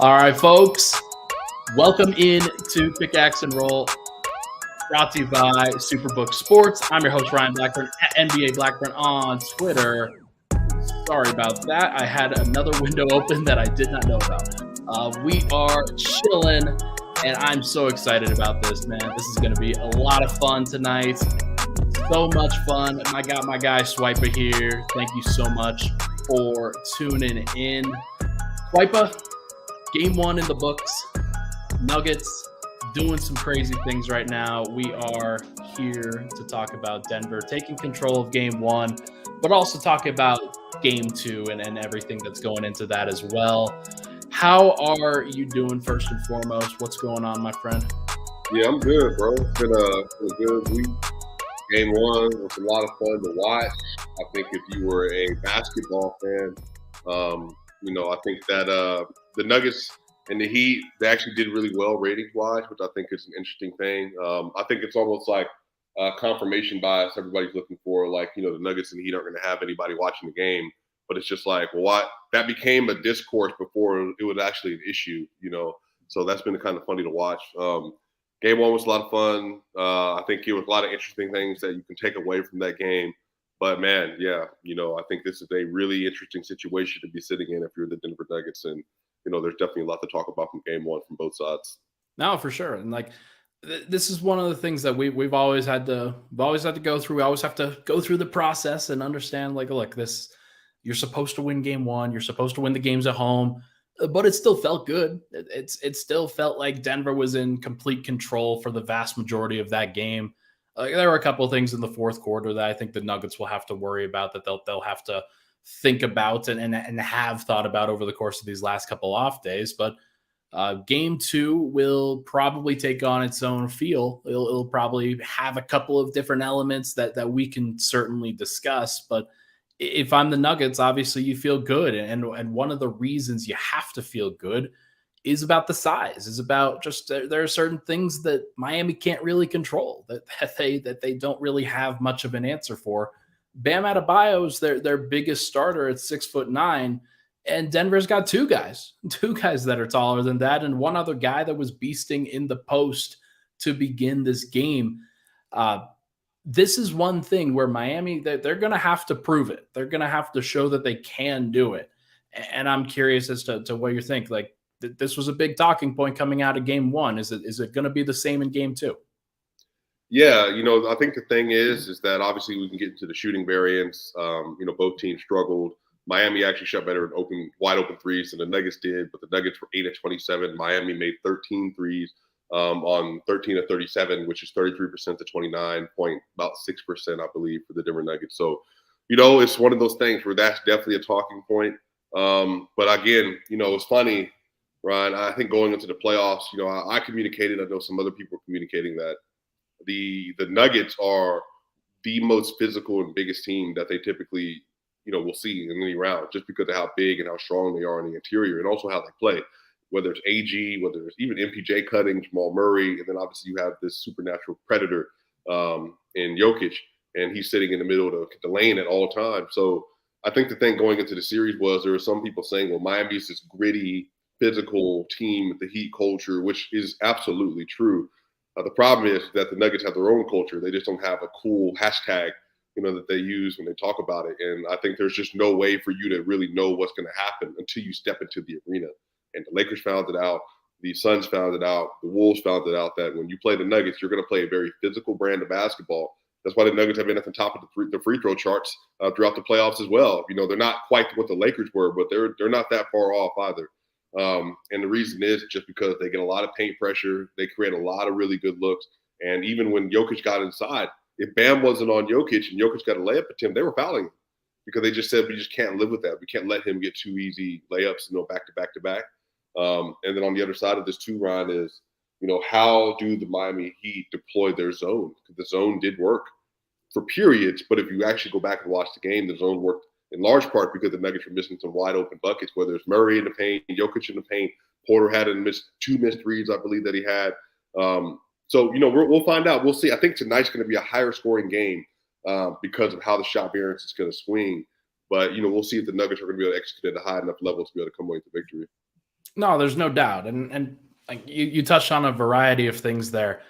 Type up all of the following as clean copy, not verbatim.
All right, folks, welcome in to Pickaxe and Roll, brought to you by Superbook Sports. I'm your host, Ryan Blackburn, at NBA Blackburn on Twitter. Sorry about that. I had another window open that I did not know about. We are chilling, and I'm so excited about this, man. This is going to be a lot of fun tonight. So much fun. I got my guy Swipa here. Thank you so much for tuning in. Swipa, game one in the books. Nuggets doing some crazy things right now. We are here to talk about Denver taking control of game one, but also talk about game two and everything that's going into that as well. How are you doing, first and foremost? What's going on, my friend? Yeah, I'm good, bro. It's been a good week. Game one was a lot of fun to watch. I think if you were a basketball fan, I think that the Nuggets and the Heat, they actually did really well ratings-wise, which I think is an interesting thing. I think it's almost like confirmation bias everybody's looking for. Like, the Nuggets and the Heat aren't going to have anybody watching the game. But it's just like, that became a discourse before it was actually an issue, So that's been kind of funny to watch. Game one was a lot of fun. I think it was a lot of interesting things that you can take away from that game. But, man, yeah, I think this is a really interesting situation to be sitting in if you're the Denver Nuggets. And, there's definitely a lot to talk about from game one from both sides. No, for sure. And, this is one of the things that we've always had to go through. We always have to go through the process and understand, look, you're supposed to win game one. You're supposed to win the games at home. But it still felt good. It still felt like Denver was in complete control for the vast majority of that game. There were a couple of things in the fourth quarter that I think the Nuggets will have to worry about, that they'll have to think about and have thought about over the course of these last couple off days. But game two will probably take on its own feel. It'll probably have a couple of different elements that we can certainly discuss. But if I'm the Nuggets, obviously you feel good. And one of the reasons you have to feel good is about the size, is about just there are certain things that Miami can't really control, that they don't really have much of an answer for. Bam Adebayo is their biggest starter at 6'9", and Denver's got two guys that are taller than that, and one other guy that was beasting in the post to begin this game. This is one thing where Miami, they're going to have to prove it. They're going to have to show that they can do it. And I'm curious as to what you think. This was a big talking point coming out of game one. Is it going to be the same in game two? Yeah, I think the thing is that obviously we can get into the shooting variance. Both teams struggled. Miami actually shot better in wide open threes than the Nuggets did, but the Nuggets were 8 of 27. Miami made 13 threes. On 13 of 37, which is 33% to 29 point, about 6%, I believe, for the Denver Nuggets. So, it's one of those things where that's definitely a talking point. But again, it's funny, Ryan, I think going into the playoffs, I communicated, I know some other people are communicating that the Nuggets are the most physical and biggest team that they typically, will see in any round, just because of how big and how strong they are in the interior and also how they play. Whether it's AG, whether it's even MPJ cutting, Jamal Murray, and then obviously you have this supernatural predator in Jokic, and he's sitting in the middle of the lane at all times. So I think the thing going into the series was there were some people saying, well, Miami's this gritty, physical team with the Heat culture, which is absolutely true. The problem is that the Nuggets have their own culture. They just don't have a cool hashtag, that they use when they talk about it. And I think there's just no way for you to really know what's going to happen until you step into the arena. And the Lakers found it out. The Suns found it out. The Wolves found it out that when you play the Nuggets, you're going to play a very physical brand of basketball. That's why the Nuggets have been at the top of the free throw charts throughout the playoffs as well. They're not quite what the Lakers were, but they're not that far off either. And the reason is just because they get a lot of paint pressure. They create a lot of really good looks. And even when Jokic got inside, if Bam wasn't on Jokic and Jokic got a layup at him, they were fouling him because they just said, we just can't live with that. We can't let him get two easy layups, back to back to back. And then on the other side of this too, Ryan, is, how do the Miami Heat deploy their zone? Because the zone did work for periods, but if you actually go back and watch the game, the zone worked in large part because the Nuggets were missing some wide open buckets, whether it's Murray in the paint, Jokic in the paint, Porter had two missed threes, I believe, that he had. So, we'll find out. We'll see. I think tonight's going to be a higher scoring game because of how the shot variance is going to swing. But, we'll see if the Nuggets are going to be able to execute at a high enough level to be able to come away with the victory. No, there's no doubt. And like you touched on a variety of things there.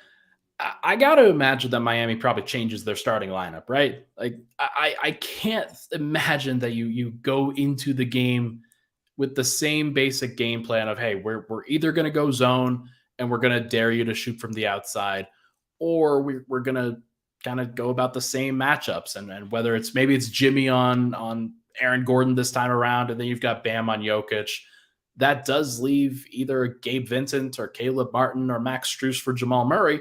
I got to imagine that Miami probably changes their starting lineup, right? Like I can't imagine that you go into the game with the same basic game plan of, hey, we're either going to go zone and we're going to dare you to shoot from the outside, or we're going to kind of go about the same matchups, and whether it's maybe it's Jimmy on Aaron Gordon this time around, and then you've got Bam on Jokic. That does leave either Gabe Vincent or Caleb Martin or Max Strus for Jamal Murray,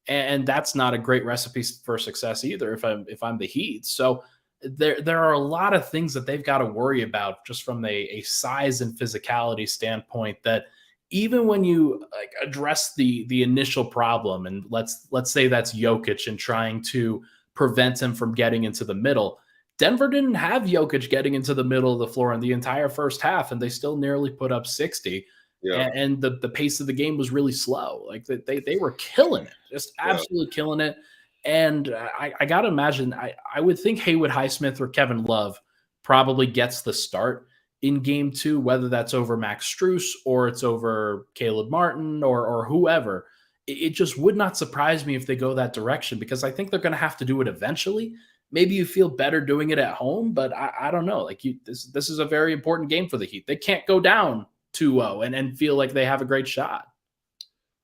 and that's not a great recipe for success either. If I'm the Heat, so there are a lot of things that they've got to worry about just from a size and physicality standpoint. That even when you like address the initial problem, and let's say that's Jokic and trying to prevent him from getting into the middle. Denver didn't have Jokic getting into the middle of the floor in the entire first half, and they still nearly put up 60. Yeah. And the pace of the game was really slow. Like they were killing it, just absolutely killing it. And I got to imagine, I would think Haywood Highsmith or Kevin Love probably gets the start in game two, whether that's over Max Strus or it's over Caleb Martin or whoever. It just would not surprise me if they go that direction, because I think they're going to have to do it eventually. Maybe you feel better doing it at home, but I don't know. Like this is a very important game for the Heat. They can't go down 2-0 and feel like they have a great shot.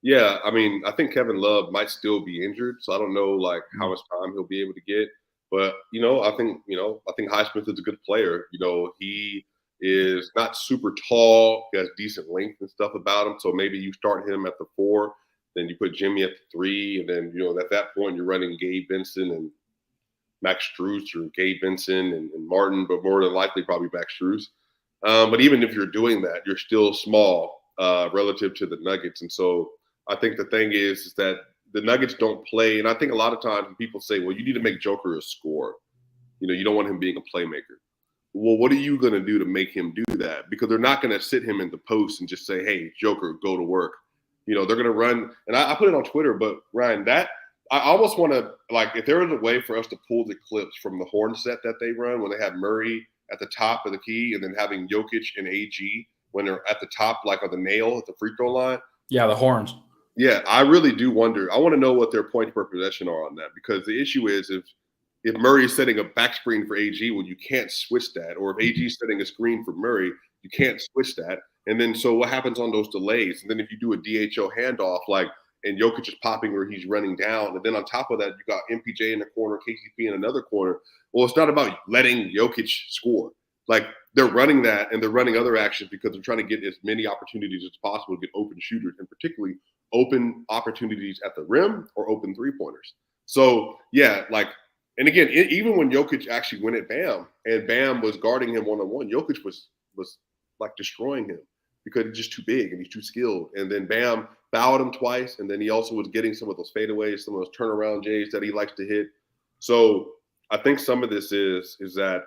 Yeah, I mean, I think Kevin Love might still be injured, so I don't know like how much time he'll be able to get. But I think Highsmith is a good player. He is not super tall. He has decent length and stuff about him. So maybe you start him at the 4, then you put Jimmy at the 3, and then at that point you're running Gabe Vincent and Max Strus or Gabe Vincent and Martin, but more than likely probably Max Strus. But even if you're doing that, you're still small relative to the Nuggets, and so I think the thing is that the Nuggets don't play, and I think a lot of times when people say, well, you need to make Joker a scorer. You don't want him being a playmaker. Well, what are you going to do to make him do that? Because they're not going to sit him in the post and just say, hey, Joker, go to work. They're going to run, and I put it on Twitter, but Ryan, I almost want to, like, if there was a way for us to pull the clips from the horn set that they run when they have Murray at the top of the key and then having Jokic and AG when they're at the top, like on the nail at the free throw line. Yeah, the horns. Yeah, I really do wonder. I want to know what their points per possession are on that, because the issue is if Murray is setting a back screen for AG, well, you can't switch that. Or if AG is setting a screen for Murray, you can't switch that. And then so what happens on those delays? And then if you do a DHO handoff, and Jokic is popping where he's running down, and then on top of that, you got MPJ in the corner, KCP in another corner. Well, it's not about letting Jokic score. Like, they're running that, and they're running other actions because they're trying to get as many opportunities as possible to get open shooters, and particularly open opportunities at the rim or open three-pointers. So, yeah, and again, even when Jokic actually went at Bam, and Bam was guarding him one-on-one, Jokic was like destroying him because he's just too big and he's too skilled. And then Bam fouled him twice, and then he also was getting some of those fadeaways, some of those turnaround J's that he likes to hit. So I think some of this is that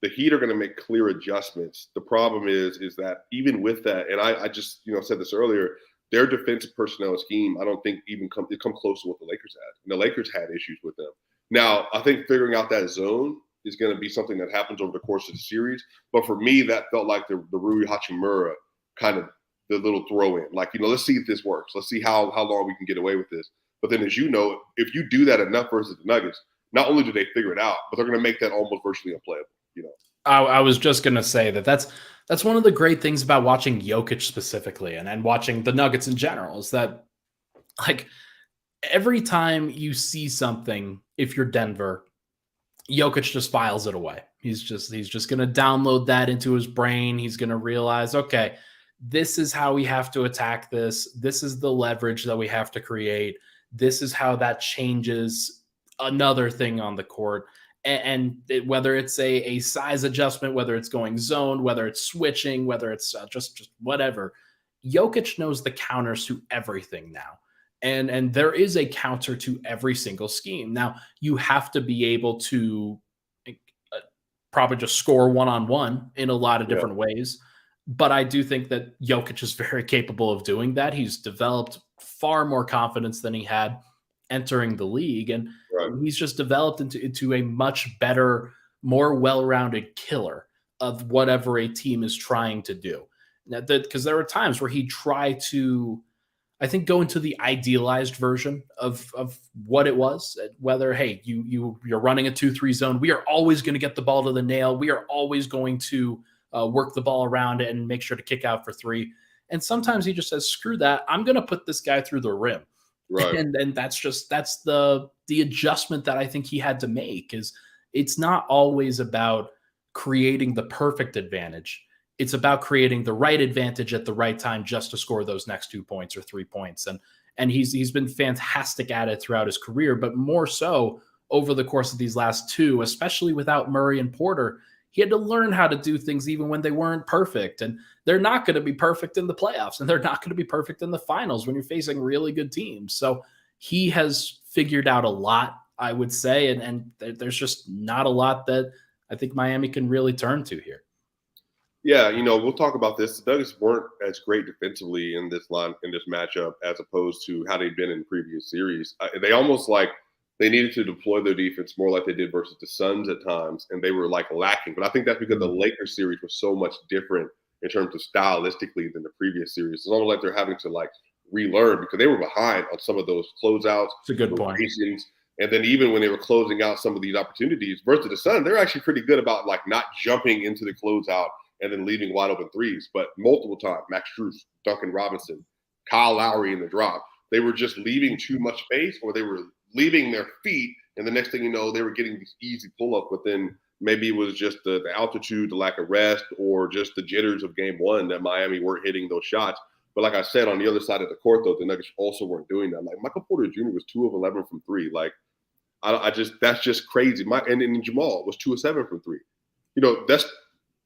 the Heat are going to make clear adjustments. The problem is that even with that, and I just said this earlier, their defensive personnel scheme, I don't think even come close to what the Lakers had. And the Lakers had issues with them. Now, I think figuring out that zone is going to be something that happens over the course of the series. But for me, that felt like the Rui Hachimura kind of the little throw in. Let's see if this works. Let's see how long we can get away with this. But then, as you know, if you do that enough versus the Nuggets, not only do they figure it out, but they're going to make that almost virtually unplayable. I was just going to say that's one of the great things about watching Jokic specifically and watching the Nuggets in general is that, like, every time you see something, if you're Denver, Jokic just files it away. He's just going to download that into his brain. He's going to realize, okay, this is how we have to attack this. This is the leverage that we have to create. This is how that changes another thing on the court. And whether it's a size adjustment, whether it's going zone, whether it's switching, whether it's just whatever, Jokic knows the counters to everything now. And there is a counter to every single scheme. Now, you have to be able to probably just score one-on-one in a lot of different ways. But I do think that Jokic is very capable of doing that. He's developed far more confidence than he had entering the league. And he's just developed into a much better, more well-rounded killer of whatever a team is trying to do. because there were times where he tried to, I think, go into the idealized version of what it was. Whether, hey, you're running a 2-3 zone, we are always going to get the ball to the nail. We are always going to work the ball around and make sure to kick out for three. And sometimes he just says, "Screw that! I'm going to put this guy through the rim." Right. And that's the adjustment that I think he had to make. Is it's not always about creating the perfect advantage. It's about creating the right advantage at the right time just to score those next 2 points or 3 points. And he's been fantastic at it throughout his career, but more so over the course of these last two, especially without Murray and Porter. He had to learn how to do things even when they weren't perfect. And they're not going to be perfect in the playoffs, and they're not going to be perfect in the finals when you're facing really good teams. So he has figured out a lot, I would say, and there's just not a lot that I think Miami can really turn to here. Yeah, we'll talk about this. The Nuggets weren't as great defensively in this matchup as opposed to how they've been in previous series. They almost like they needed to deploy their defense more like they did versus the Suns at times, and they were like lacking. But I think that's because the Lakers series was so much different in terms of stylistically than the previous series. It's almost like they're having to like relearn because they were behind on some of those closeouts. It's a good point. And then even when they were closing out some of these opportunities versus the Suns, they're actually pretty good about like not jumping into the closeout and then leaving wide open threes. But multiple times, Max Strus, Duncan Robinson, Kyle Lowry in the drop, they were just leaving too much space, or they were leaving their feet. And the next thing you know, they were getting these easy pull-up, but then maybe it was just the altitude, the lack of rest, or just the jitters of game one that Miami weren't hitting those shots. But like I said, on the other side of the court, though, the Nuggets also weren't doing that. Like Michael Porter Jr. was 2 of 11 from three. Like, that's just crazy. And Jamal was 2 of 7 from three.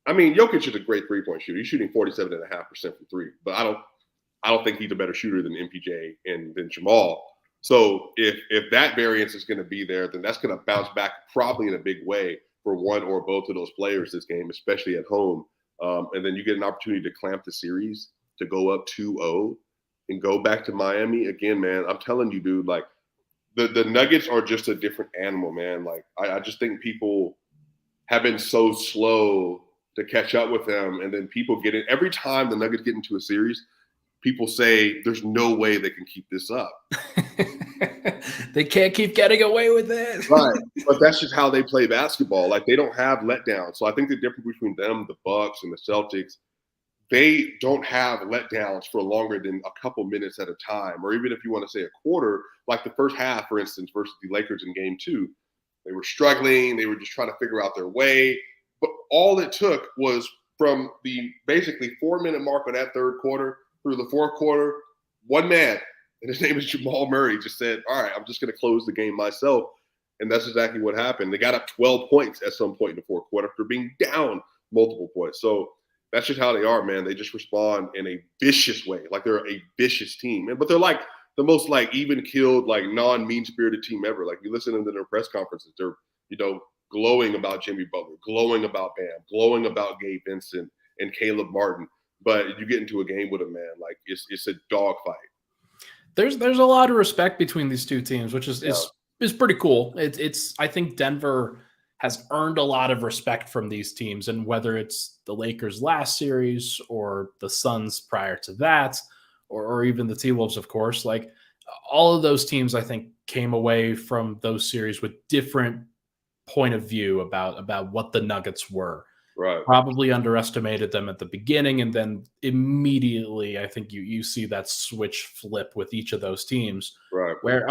Jokic is a great 3-point shooter. He's shooting 47.5% from three, but I don't think he's a better shooter than MPJ and than Jamal. So if that variance is going to be there, then that's going to bounce back probably in a big way for one or both of those players this game, especially at home. And then you get an opportunity to clamp the series, to go up 2-0 and go back to Miami again, man. I'm telling you, dude, like the Nuggets are just a different animal, man. Like I just think people have been so slow to catch up with them. And then people get in every time the Nuggets get into a series, people say there's no way they can keep this up. They can't keep getting away with it. Right. But that's just how they play basketball. Like they don't have letdowns. So I think the difference between them, the Bucks and the Celtics, they don't have letdowns for longer than a couple minutes at a time. Or even if you want to say a quarter, like the first half, for instance, versus the Lakers in game 2, they were struggling. They were just trying to figure out their way. But all it took was from the basically 4-minute mark of that third quarter through the fourth quarter, one man, and his name is Jamal Murray, just said, all right, I'm just going to close the game myself. And that's exactly what happened. They got up 12 points at some point in the fourth quarter after being down multiple points. So that's just how they are, man. They just respond in a vicious way. Like they're a vicious team. But they're like the most like even-keeled, like non-mean-spirited team ever. Like you listen to their press conferences, they're, glowing about Jimmy Butler, glowing about Bam, glowing about Gabe Vincent and Caleb Martin. But you get into a game with a man, like it's a dogfight. There's a lot of respect between these two teams, which is pretty cool. It's I think Denver has earned a lot of respect from these teams, and whether it's the Lakers last series or the Suns prior to that, or even the T-Wolves, of course, like all of those teams, I think came away from those series with different point of view about what the Nuggets were. Right. Probably underestimated them at the beginning, and then immediately I think you see that switch flip with each of those teams. Right. Where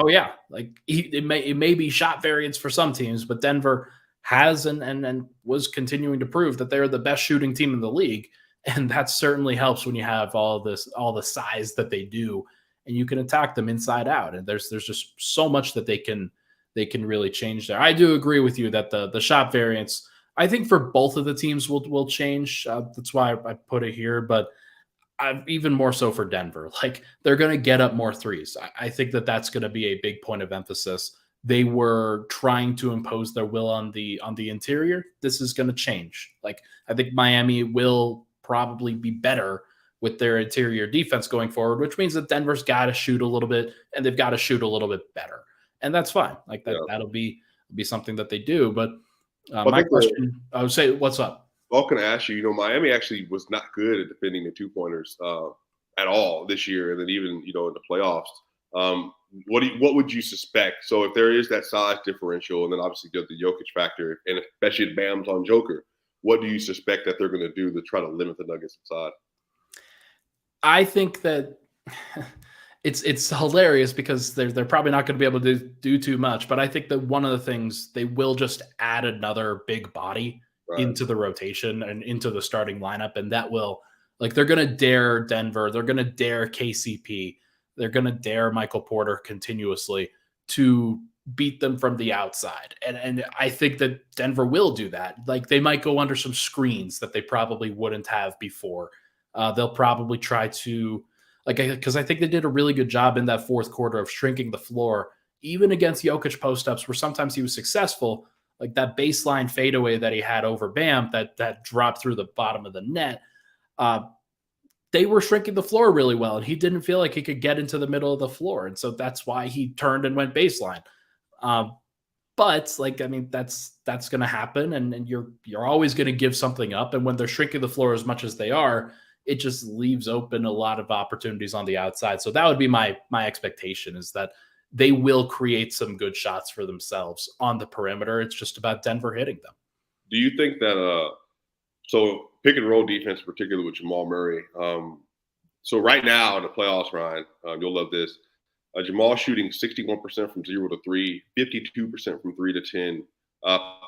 it may be shot variance for some teams, but Denver has and was continuing to prove that they're the best shooting team in the league, and that certainly helps when you have all the size that they do, and you can attack them inside out. And there's just so much that they can really change there. I do agree with you that the shot variance, I think for both of the teams will change. That's why I put it here, but even more so for Denver. Like they're going to get up more threes. I think that's going to be a big point of emphasis. They were trying to impose their will on the interior. This is going to change. Like I think Miami will probably be better with their interior defense going forward, which means that Denver's got to shoot a little bit, and they've got to shoot a little bit better. And that's fine. Like that'll be something that they do. But my question, I would say, what's up? all can I ask you, Miami actually was not good at defending the 2-pointers at all this year, and then even, in the playoffs. What would you suspect? So if there is that size differential, and then obviously the Jokic factor, and especially if Bam's on Joker, what do you suspect that they're going to do to try to limit the Nuggets inside? I think that it's hilarious because they're probably not going to be able to do too much. But I think that one of the things they will just add another big body into the rotation and into the starting lineup, and that will, like, they're going to dare Denver, they're going to dare KCP, they're going to dare Michael Porter continuously to beat them from the outside. And I think that Denver will do that. Like, they might go under some screens that they probably wouldn't have before. They'll probably try to, because I think they did a really good job in that fourth quarter of shrinking the floor, even against Jokic post-ups, where sometimes he was successful, like that baseline fadeaway that he had over Bam that dropped through the bottom of the net. They were shrinking the floor really well, and he didn't feel like he could get into the middle of the floor. And so that's why he turned and went baseline. But that's going to happen. And you're always going to give something up. And when they're shrinking the floor as much as they are, it just leaves open a lot of opportunities on the outside. So that would be my expectation, is that they will create some good shots for themselves on the perimeter. It's just about Denver hitting them. Do you think that so pick and roll defense, particularly with Jamal Murray? So right now in the playoffs, Ryan, you'll love this. Jamal shooting 61% from 0 to 3, 52% from 3 to 10,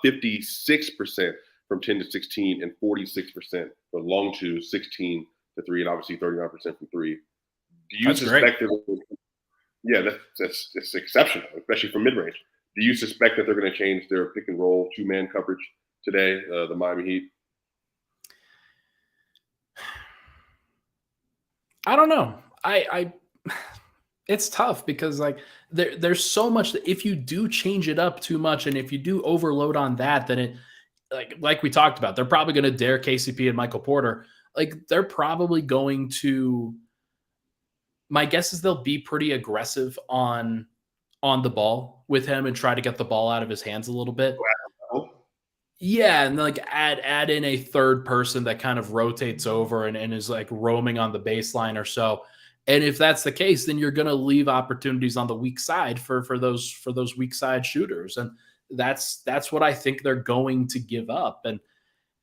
56% from 10 to 16, and 46% from long 2, 16 to 3, and obviously 39% from 3. Do you suspect that? Yeah, that's exceptional, especially from mid range. Do you suspect that they're going to change their pick and roll 2-man coverage today, the Miami Heat? I don't know. It's tough because, like, there's so much that if you do change it up too much, and if you do overload on that, then it, like we talked about, they're probably going to dare KCP and Michael Porter. Like, they're probably going to, my guess is they'll be pretty aggressive on the ball with him and try to get the ball out of his hands a little bit. Yeah, and like add in a third person that kind of rotates over and is like roaming on the baseline or so. And if that's the case, then you're going to leave opportunities on the weak side for those weak side shooters, and that's what I think they're going to give up.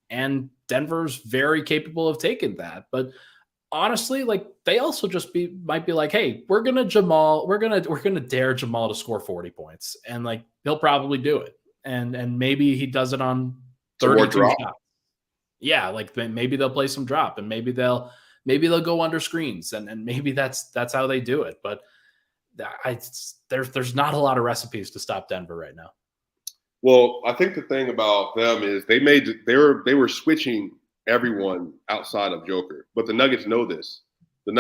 And Denver's very capable of taking that, but honestly, like, they also just might be like, hey, we're gonna dare Jamal to score 40 points, and like he'll probably do it, and maybe he does it on 32 shots. Yeah, like maybe they'll play some drop, and maybe they'll go under screens, and maybe that's how they do it. But there's not a lot of recipes to stop Denver right now. Well, I think the thing about them is they were switching everyone outside of Joker, but the Nuggets know this. And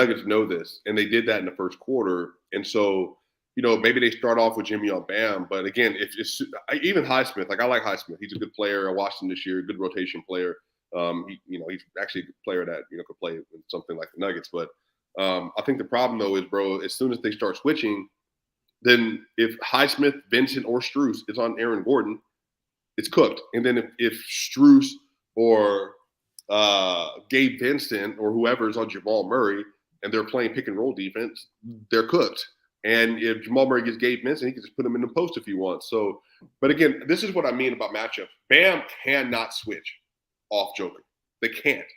they did that in the first quarter. And so, maybe they start off with Jimmy on Bam, but again, if it's even Highsmith, like, I like Highsmith. He's a good player. I watched him this year, good rotation player. He's actually a good player that could play in something like the Nuggets. But I think the problem though is, bro, as soon as they start switching, then if Highsmith, Vincent, or Strus is on Aaron Gordon, it's cooked. And then if Strus or Gabe Vincent or whoever is on Jamal Murray and they're playing pick and roll defense, they're cooked. And if Jamal Murray gets Gabe Vincent, he can just put him in the post if he wants. So, but again, this is what I mean about matchups. Bam cannot switch off Joker. They can't.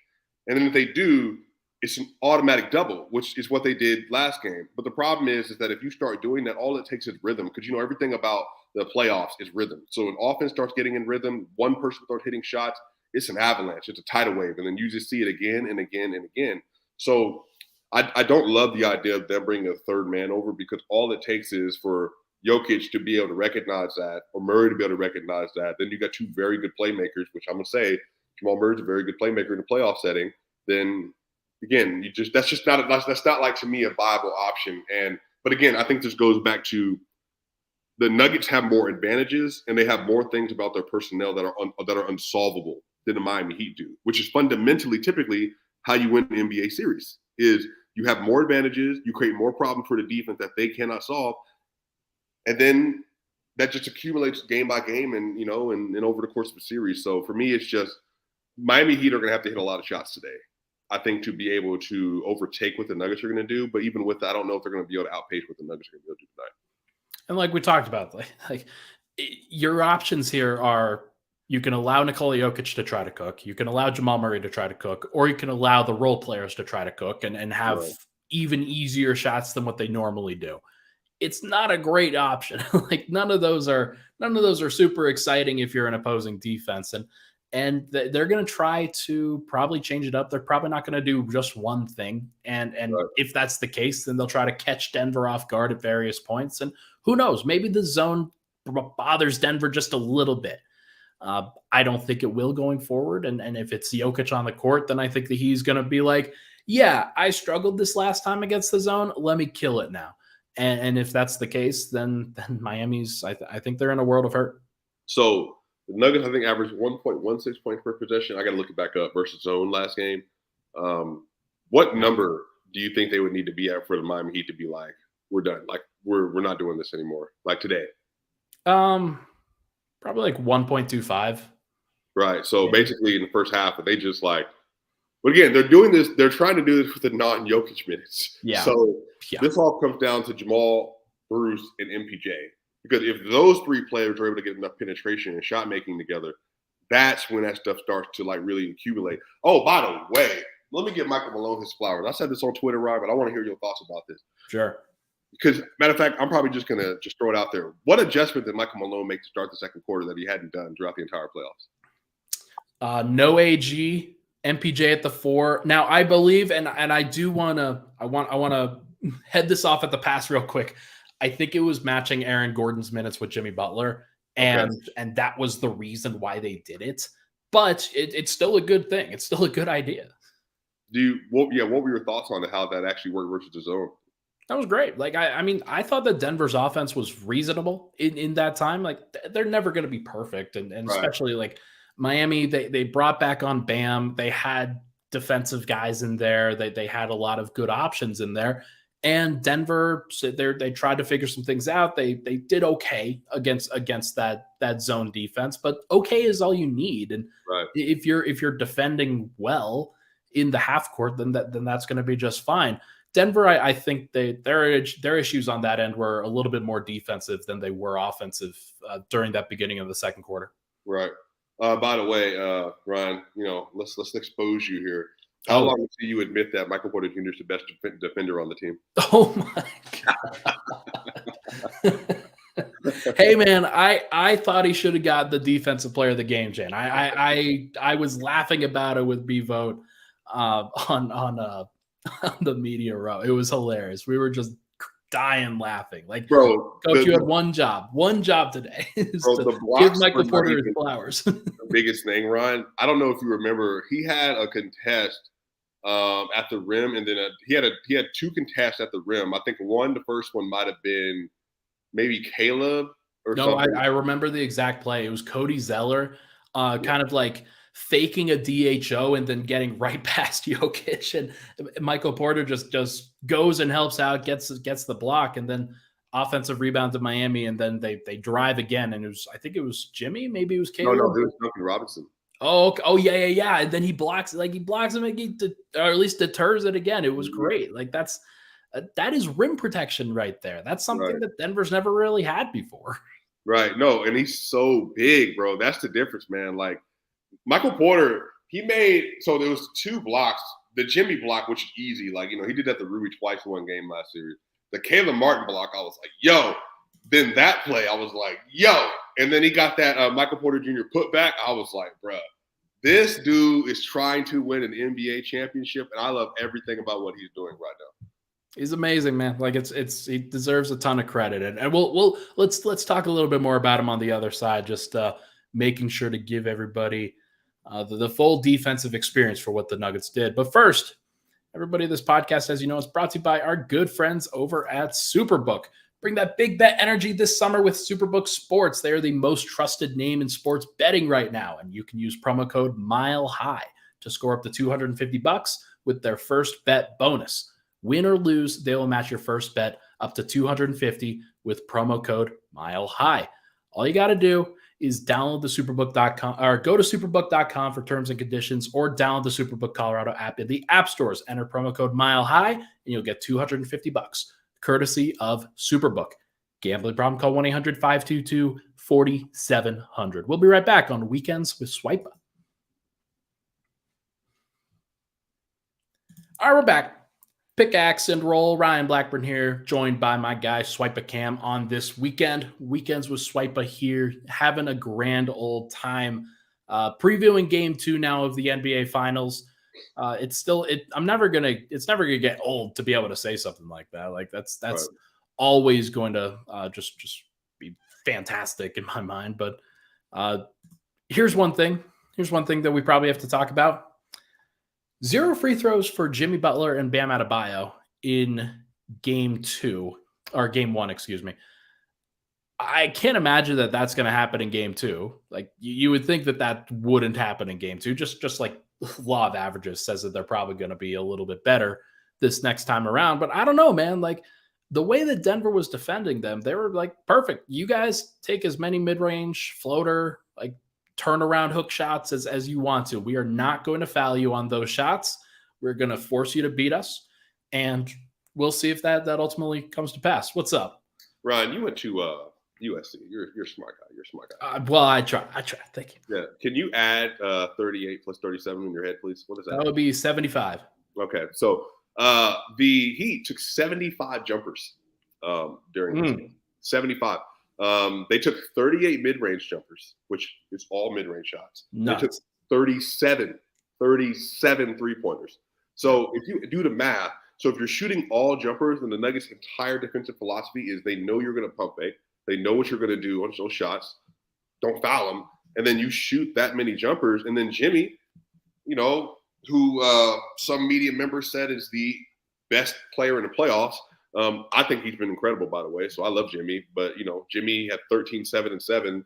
And then if they do, it's an automatic double, which is what they did last game. But the problem is that if you start doing that, all it takes is rhythm, because everything about the playoffs is rhythm. So when offense starts getting in rhythm, one person starts hitting shots, it's an avalanche. It's a tidal wave. And then you just see it again and again and again. So I don't love the idea of them bringing a third man over, because all it takes is for Jokic to be able to recognize that, or Murray to be able to recognize that. Then you got two very good playmakers, which I'm going to say Jamal Murray's a very good playmaker in the playoff setting. Then again, that's not like, to me, a viable option. But again, I think this goes back to the Nuggets have more advantages, and they have more things about their personnel that are unsolvable than the Miami Heat do, which is fundamentally, typically, how you win an NBA series. Is you have more advantages, you create more problems for the defense that they cannot solve, and then that just accumulates game by game and over the course of a series. So for me, it's just Miami Heat are going to have to hit a lot of shots today, I think, to be able to overtake what the Nuggets are going to do. But even with that, I don't know if they're going to be able to outpace what the Nuggets are going to be able to do tonight. And like we talked about, like your options here are you can allow Nikola Jokić to try to cook, you can allow Jamal Murray to try to cook, or you can allow the role players to try to cook and have even easier shots than what they normally do. It's not a great option. Like none of those are super exciting if you're an opposing defense. And they're going to try to probably change it up. They're probably not going to do just one thing. And if that's the case, then they'll try to catch Denver off guard at various points. And who knows, maybe the zone bothers Denver just a little bit. I don't think it will going forward. And if it's Jokic on the court, then I think that he's going to be like, yeah, I struggled this last time against the zone. Let me kill it now. And if that's the case, then Miami's, I think they're in a world of hurt. So the Nuggets, I think, averaged 1.16 points per possession. I got to look it back up versus zone last game. What number do you think they would need to be at for the Miami Heat to be like, we're done? Like, we're not doing this anymore, like today? Probably like 1.25. Right. So basically in the first half, they just like, but again, they're doing this. They're trying to do this with the non-Jokic minutes. Yeah. So this all comes down to Jamal, Bruce, and MPJ. Because if those three players are able to get enough penetration and shot making together, that's when that stuff starts to like really accumulate. Oh, by the way, let me give Michael Malone his flowers. I said this on Twitter, Ryan, but I want to hear your thoughts about this. Sure. Because matter of fact, I'm probably just going to just throw it out there. What adjustment did Michael Malone make to start the second quarter that he hadn't done throughout the entire playoffs? No AG. MPJ at the 4. Now I believe, and I do want to head this off at the pass real quick. I think it was matching Aaron Gordon's minutes with Jimmy Butler, and that was the reason why they did it. But it's still a good thing. It's still a good idea. What were your thoughts on how that actually worked versus the zone? That was great. Like I mean, I thought that Denver's offense was reasonable in that time. Like they're never going to be perfect, and especially like Miami, they brought back on Bam. They had defensive guys in there. They had a lot of good options in there. And Denver, they tried to figure some things out. They did okay against that zone defense, but okay is all you need. And if you're defending well in the half court, then that's going to be just fine. Denver, I think their issues on that end were a little bit more defensive than they were offensive during that beginning of the second quarter. Right. By the way, Ryan, let's expose you here. How long until you admit that Michael Porter Jr. is the best defender on the team? Oh my God. Hey man, I thought he should have got the defensive player of the game, Jan. I was laughing about it with B-Vote on the media row. It was hilarious. We were just dying laughing. Like, bro, Coach, you had one job today. Bro, the blocks give Michael Porter his flowers. The biggest thing, Ryan. I don't know if you remember, he had a contest at the rim, and then he had two contests at the rim. I think the first one might have been maybe Caleb or something. I remember the exact play. It was Cody Zeller, kind of like faking a DHO and then getting right past Jokic, and Michael Porter just goes and helps out, gets the block, and then offensive rebound to Miami, and then they drive again, and I think it was Jimmy, maybe it was Caleb. No, it was Duncan Robinson. Oh, okay. Oh yeah, and then he blocks him, or at least deters it again. It was great. Like that is rim protection right there. That's something that Denver's never really had before. Right. No, and he's so big, bro. That's the difference, man. Like Michael Porter, so there was two blocks. The Jimmy block, which is easy. Like, he did that to Ruby twice in one game last series. The Caleb Martin block, I was like, yo. Then that play, I was like, yo. And then he got that Michael Porter Jr. putback. I was like, bro, this dude is trying to win an NBA championship, and I love everything about what he's doing right now. He's amazing, man. Like he deserves a ton of credit. And let's talk a little bit more about him on the other side. Just making sure to give everybody the full defensive experience for what the Nuggets did. But first, everybody, this podcast, as you know, is brought to you by our good friends over at Superbook. Bring that big bet energy this summer with Superbook Sports. They are the most trusted name in sports betting right now, and you can use promo code MILEHIGH to score up to $250 with their first bet bonus. Win or lose, they will match your first bet up to $250 with promo code MILEHIGh. All you got to do is download the superbook.com or go to superbook.com for terms and conditions, or download the Superbook Colorado app in the app stores. Enter promo code MileHigh and you'll get $250 courtesy of Superbook. Gambling problem? Call 1-800-522-4700. We'll be right back on Weekends with Swipa. All right, we're back. Pickaxe and roll. Ryan Blackburn here, joined by my guy SwipaCam on this weekend. Weekends with Swipa here, having a grand old time. Previewing game 2 now of the NBA Finals. It's never gonna get old to be able to say something like that. Like that's Right. always going to just be fantastic in my mind. But here's one thing that we probably have to talk about. 0 free throws for Jimmy Butler and Bam Adebayo in game 1, excuse me. I can't imagine that that's going to happen in game 2. Like you would think that wouldn't happen in game 2. Just like law of averages says that they're probably going to be a little bit better this next time around. But I don't know, man. Like the way that Denver was defending them, they were like, perfect. You guys take as many mid-range, floater, like turnaround hook shots as you want to. We are not going to foul you on those shots. We're going to force you to beat us, and we'll see if that ultimately comes to pass. What's up, Ryan? You went to USC. You're a smart guy. You're a smart guy. Well, I try. Thank you. Yeah. Can you add 38 plus 37 in your head, please? What is that? That would be 75. Okay. So the Heat took 75 jumpers during this game. 75. They took 38 mid-range jumpers, which is all mid-range shots. Nuts. They took 37 three-pointers. So if you do the math, so if you're shooting all jumpers, then the Nuggets' entire defensive philosophy is they know you're going to pump fake. They know what you're going to do on those shots. Don't foul them. And then you shoot that many jumpers. And then Jimmy, who some media members said is the best player in the playoffs. I think he's been incredible, by the way. So I love Jimmy. But, Jimmy had 13, 7, and 7,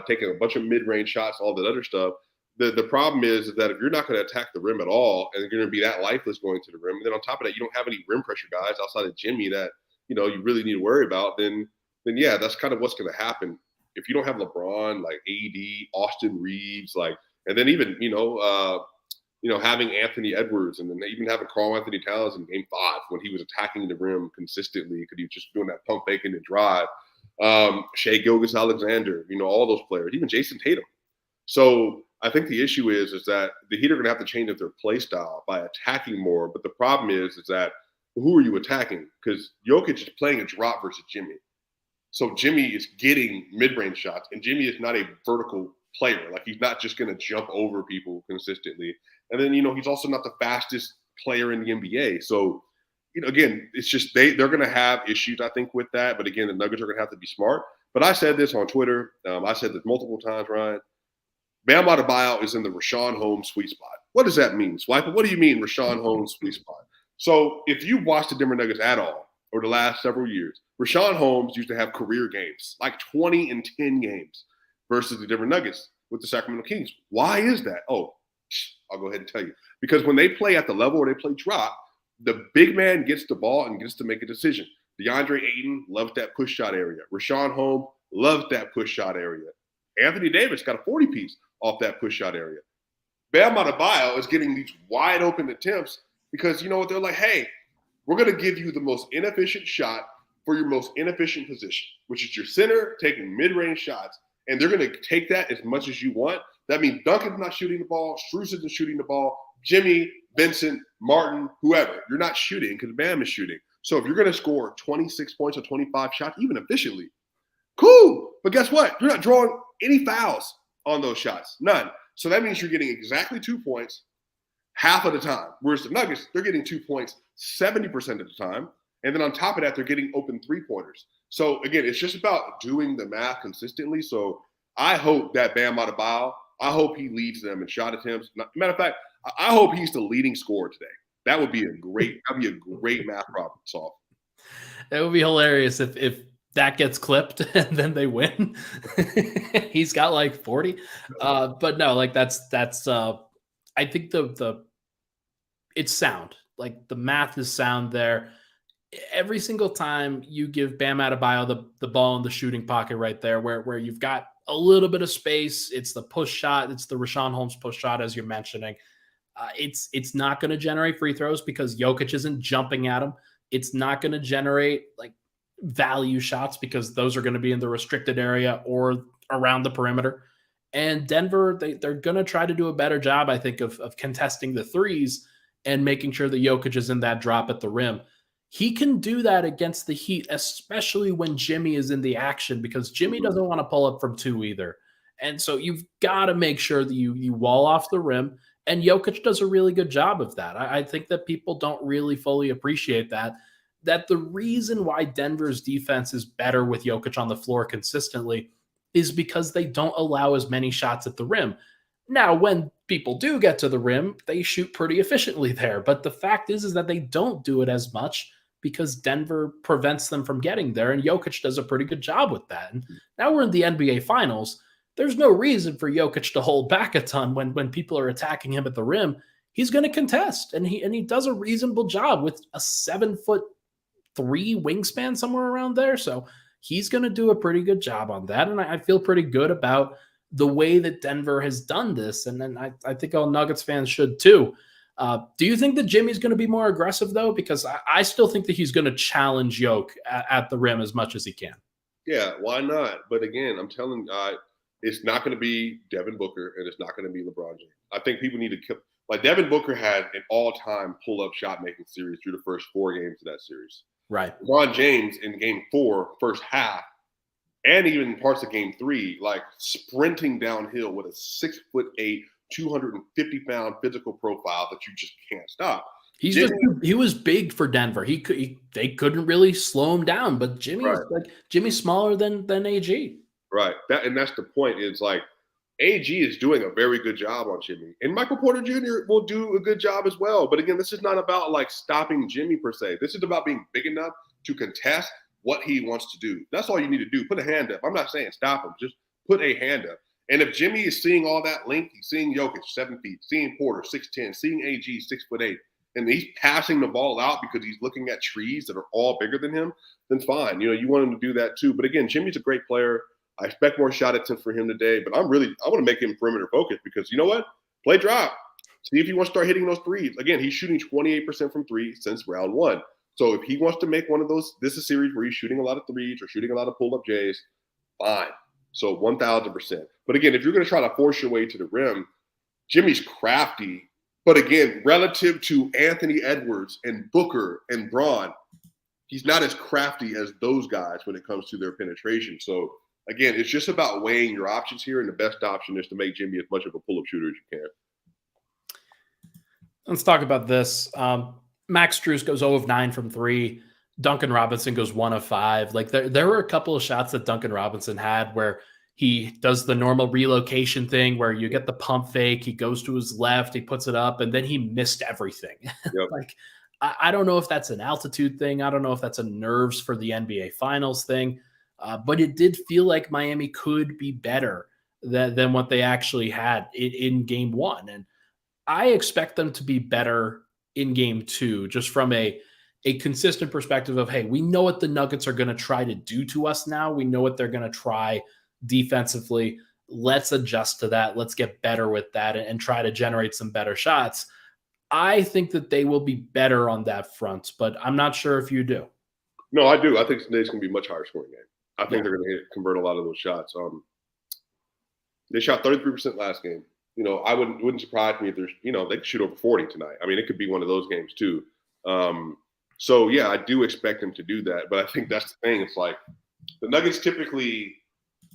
taking a bunch of mid-range shots, all that other stuff. The problem is that if you're not going to attack the rim at all and you're going to be that lifeless going to the rim, and then on top of that, you don't have any rim pressure guys outside of Jimmy that, you really need to worry about, then yeah, that's kind of what's going to happen. If you don't have LeBron, like AD, Austin Reeves, and then even, having Anthony Edwards and then even having Karl Anthony Towns in game 5 when he was attacking the rim consistently because he was just doing that pump fake and drive. Shai Gilgeous-Alexander, all those players, even Jason Tatum. So I think the issue is that the Heat are going to have to change up their play style by attacking more. But the problem is that who are you attacking? Because Jokic is playing a drop versus Jimmy. So Jimmy is getting mid-range shots, and Jimmy is not a vertical player. Like he's not just going to jump over people consistently. And then, he's also not the fastest player in the NBA. So, again, it's just they're going to have issues, I think, with that. But again, the Nuggets are going to have to be smart. But I said this on Twitter. I said this multiple times, Ryan. Bam Adebayo is in the Richaun Holmes sweet spot. What does that mean, Swipa? What do you mean Richaun Holmes sweet spot? So if you watch the Denver Nuggets at all over the last several years, Richaun Holmes used to have career games, like 20 and 10 games versus the Denver Nuggets with the Sacramento Kings. Why is that? Oh, I'll go ahead and tell you. Because when they play at the level where they play drop, the big man gets the ball and gets to make a decision. DeAndre Ayton loves that push shot area. Richaun Holmes loves that push shot area. Anthony Davis got a 40-piece off that push shot area. Bam Adebayo is getting these wide open attempts because, they're like, hey, we're going to give you the most inefficient shot for your most inefficient position, which is your center taking mid-range shots. And they're going to take that as much as you want. That means Duncan's not shooting the ball. Strus isn't shooting the ball. Jimmy, Vincent, Martin, whoever. You're not shooting because Bam is shooting. So if you're going to score 26 points or 25 shots, even efficiently, cool. But guess what? You're not drawing any fouls on those shots. None. So that means you're getting exactly 2 points half of the time. Whereas the Nuggets, they're getting 2 points 70% of the time. And then on top of that, they're getting open three-pointers. So, again, it's just about doing the math consistently. So I hope that Bam Adebayo, I hope he leads them in shot attempts. Matter of fact, I hope he's the leading scorer today. That would be a great math problem to solve. It would be hilarious if that gets clipped and then they win. He's got like 40. But no, like that's I think the it's sound. Like the math is sound there. every single time you give Bam Adebayo the ball in the shooting pocket right there, where you've got a little bit of space, it's the push shot, it's the Rashawn Holmes push shot, as you're mentioning. It's not going to generate free throws because Jokic isn't jumping at him. It's not going to generate like value shots because those are going to be in the restricted area or around the perimeter. And Denver, they're going to try to do a better job, I think, of contesting the threes and making sure that Jokic is in that drop at the rim. He can do that against the Heat, especially when Jimmy is in the action, because Jimmy doesn't want to pull up from two either. And so you've got to make sure that you wall off the rim. And Jokic does a really good job of that. I think that people don't really fully appreciate that the reason why Denver's defense is better with Jokic on the floor consistently is because they don't allow as many shots at the rim. Now, when people do get to the rim, they shoot pretty efficiently there. But the fact is that they don't do it as much because Denver prevents them from getting there. And Jokic does a pretty good job with that. And now we're in the NBA Finals. There's no reason for Jokic to hold back a ton when people are attacking him at the rim. He's going to contest, and he does a reasonable job with a 7'3" wingspan somewhere around there. So he's going to do a pretty good job on that. And I feel pretty good about the way that Denver has done this. And then I think all Nuggets fans should too. Do you think that Jimmy's going to be more aggressive though? Because I still think that he's going to challenge Jokic at the rim as much as he can. Yeah, why not? But again, I'm telling you, it's not going to be Devin Booker, and it's not going to be LeBron James. I think people need to like Devin Booker had an all-time pull-up shot-making series through the first 4 games of that series. Right. LeBron James in Game 4, first half, and even parts of Game 3, like sprinting downhill with a 6'8", 250-pound physical profile that you just can't stop. He was big for Denver. They couldn't really slow him down, but Jimmy's smaller than AG. Right. That's the point. Is like AG is doing a very good job on Jimmy. And Michael Porter Jr. will do a good job as well. But again, this is not about like stopping Jimmy per se. This is about being big enough to contest what he wants to do. That's all you need to do. Put a hand up. I'm not saying stop him. Just put a hand up. And if Jimmy is seeing all that length, he's seeing Jokic 7 feet, seeing Porter 6'10", seeing AG 6'8", and he's passing the ball out because he's looking at trees that are all bigger than him, then fine. You know, you want him to do that too. But again, Jimmy's a great player. I expect more shot attempts for him today, but I want to make him perimeter focused because you know what? Play drop. See if he wants to start hitting those threes. Again, he's shooting 28% from 3 since round 1. So if he wants to make one of those, this is a series where he's shooting a lot of threes or shooting a lot of pull-up J's, fine. So 1,000%. But again, if you're going to try to force your way to the rim, Jimmy's crafty. But again, relative to Anthony Edwards and Booker and Braun, he's not as crafty as those guys when it comes to their penetration. So again, it's just about weighing your options here, and the best option is to make Jimmy as much of a pull-up shooter as you can. Let's talk about this. Max Strus goes 0 of 9 from 3. Duncan Robinson goes 1 of 5. Like there were a couple of shots that Duncan Robinson had where he does the normal relocation thing where you get the pump fake, he goes to his left, he puts it up, and then he missed everything. Yep. Like I don't know if that's an altitude thing. I don't know if that's a nerves for the NBA Finals thing. But it did feel like Miami could be better than what they actually had in Game 1. And I expect them to be better in Game 2, just from a consistent perspective of, hey, we know what the Nuggets are going to try to do to us now. We know what they're going to try defensively. Let's adjust to that. Let's get better with that and try to generate some better shots. I think that they will be better on that front, but I'm not sure if you do. No, I do. I think today's going to be a much higher scoring game. I think they're going to convert a lot of those shots. They shot 33% last game. You know, wouldn't surprise me if there's, you know, they could shoot over 40 tonight. I mean, it could be one of those games too. So yeah, I do expect them to do that. But I think that's the thing. It's like the Nuggets typically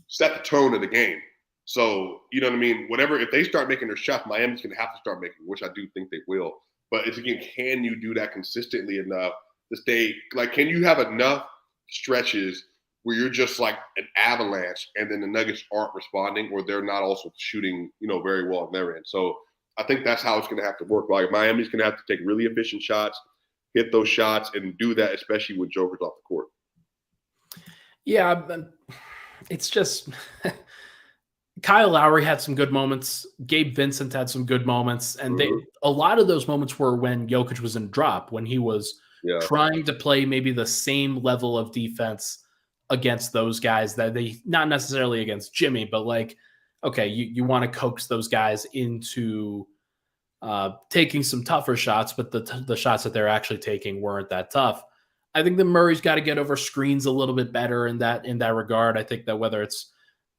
set the tone of the game. So, you know what I mean? If they start making their shots, Miami's going to have to start making, which I do think they will. But it's again, can you do that consistently enough to stay, like, can you have enough stretches where you're just like an avalanche and then the Nuggets aren't responding or they're not also shooting, you know, very well on their end. So I think that's how it's going to have to work. Like Miami's going to have to take really efficient shots, hit those shots, and do that, especially with Joker's off the court. Yeah, it's just Kyle Lowry had some good moments. Gabe Vincent had some good moments. And a lot of those moments were when Jokic was in drop, when he was Yeah. trying to play maybe the same level of defense against those guys that they, not necessarily against Jimmy, but like, okay, you want to coax those guys into taking some tougher shots, but the shots that they're actually taking weren't that tough. I think that Murray's got to get over screens a little bit better in that regard. I think that whether it's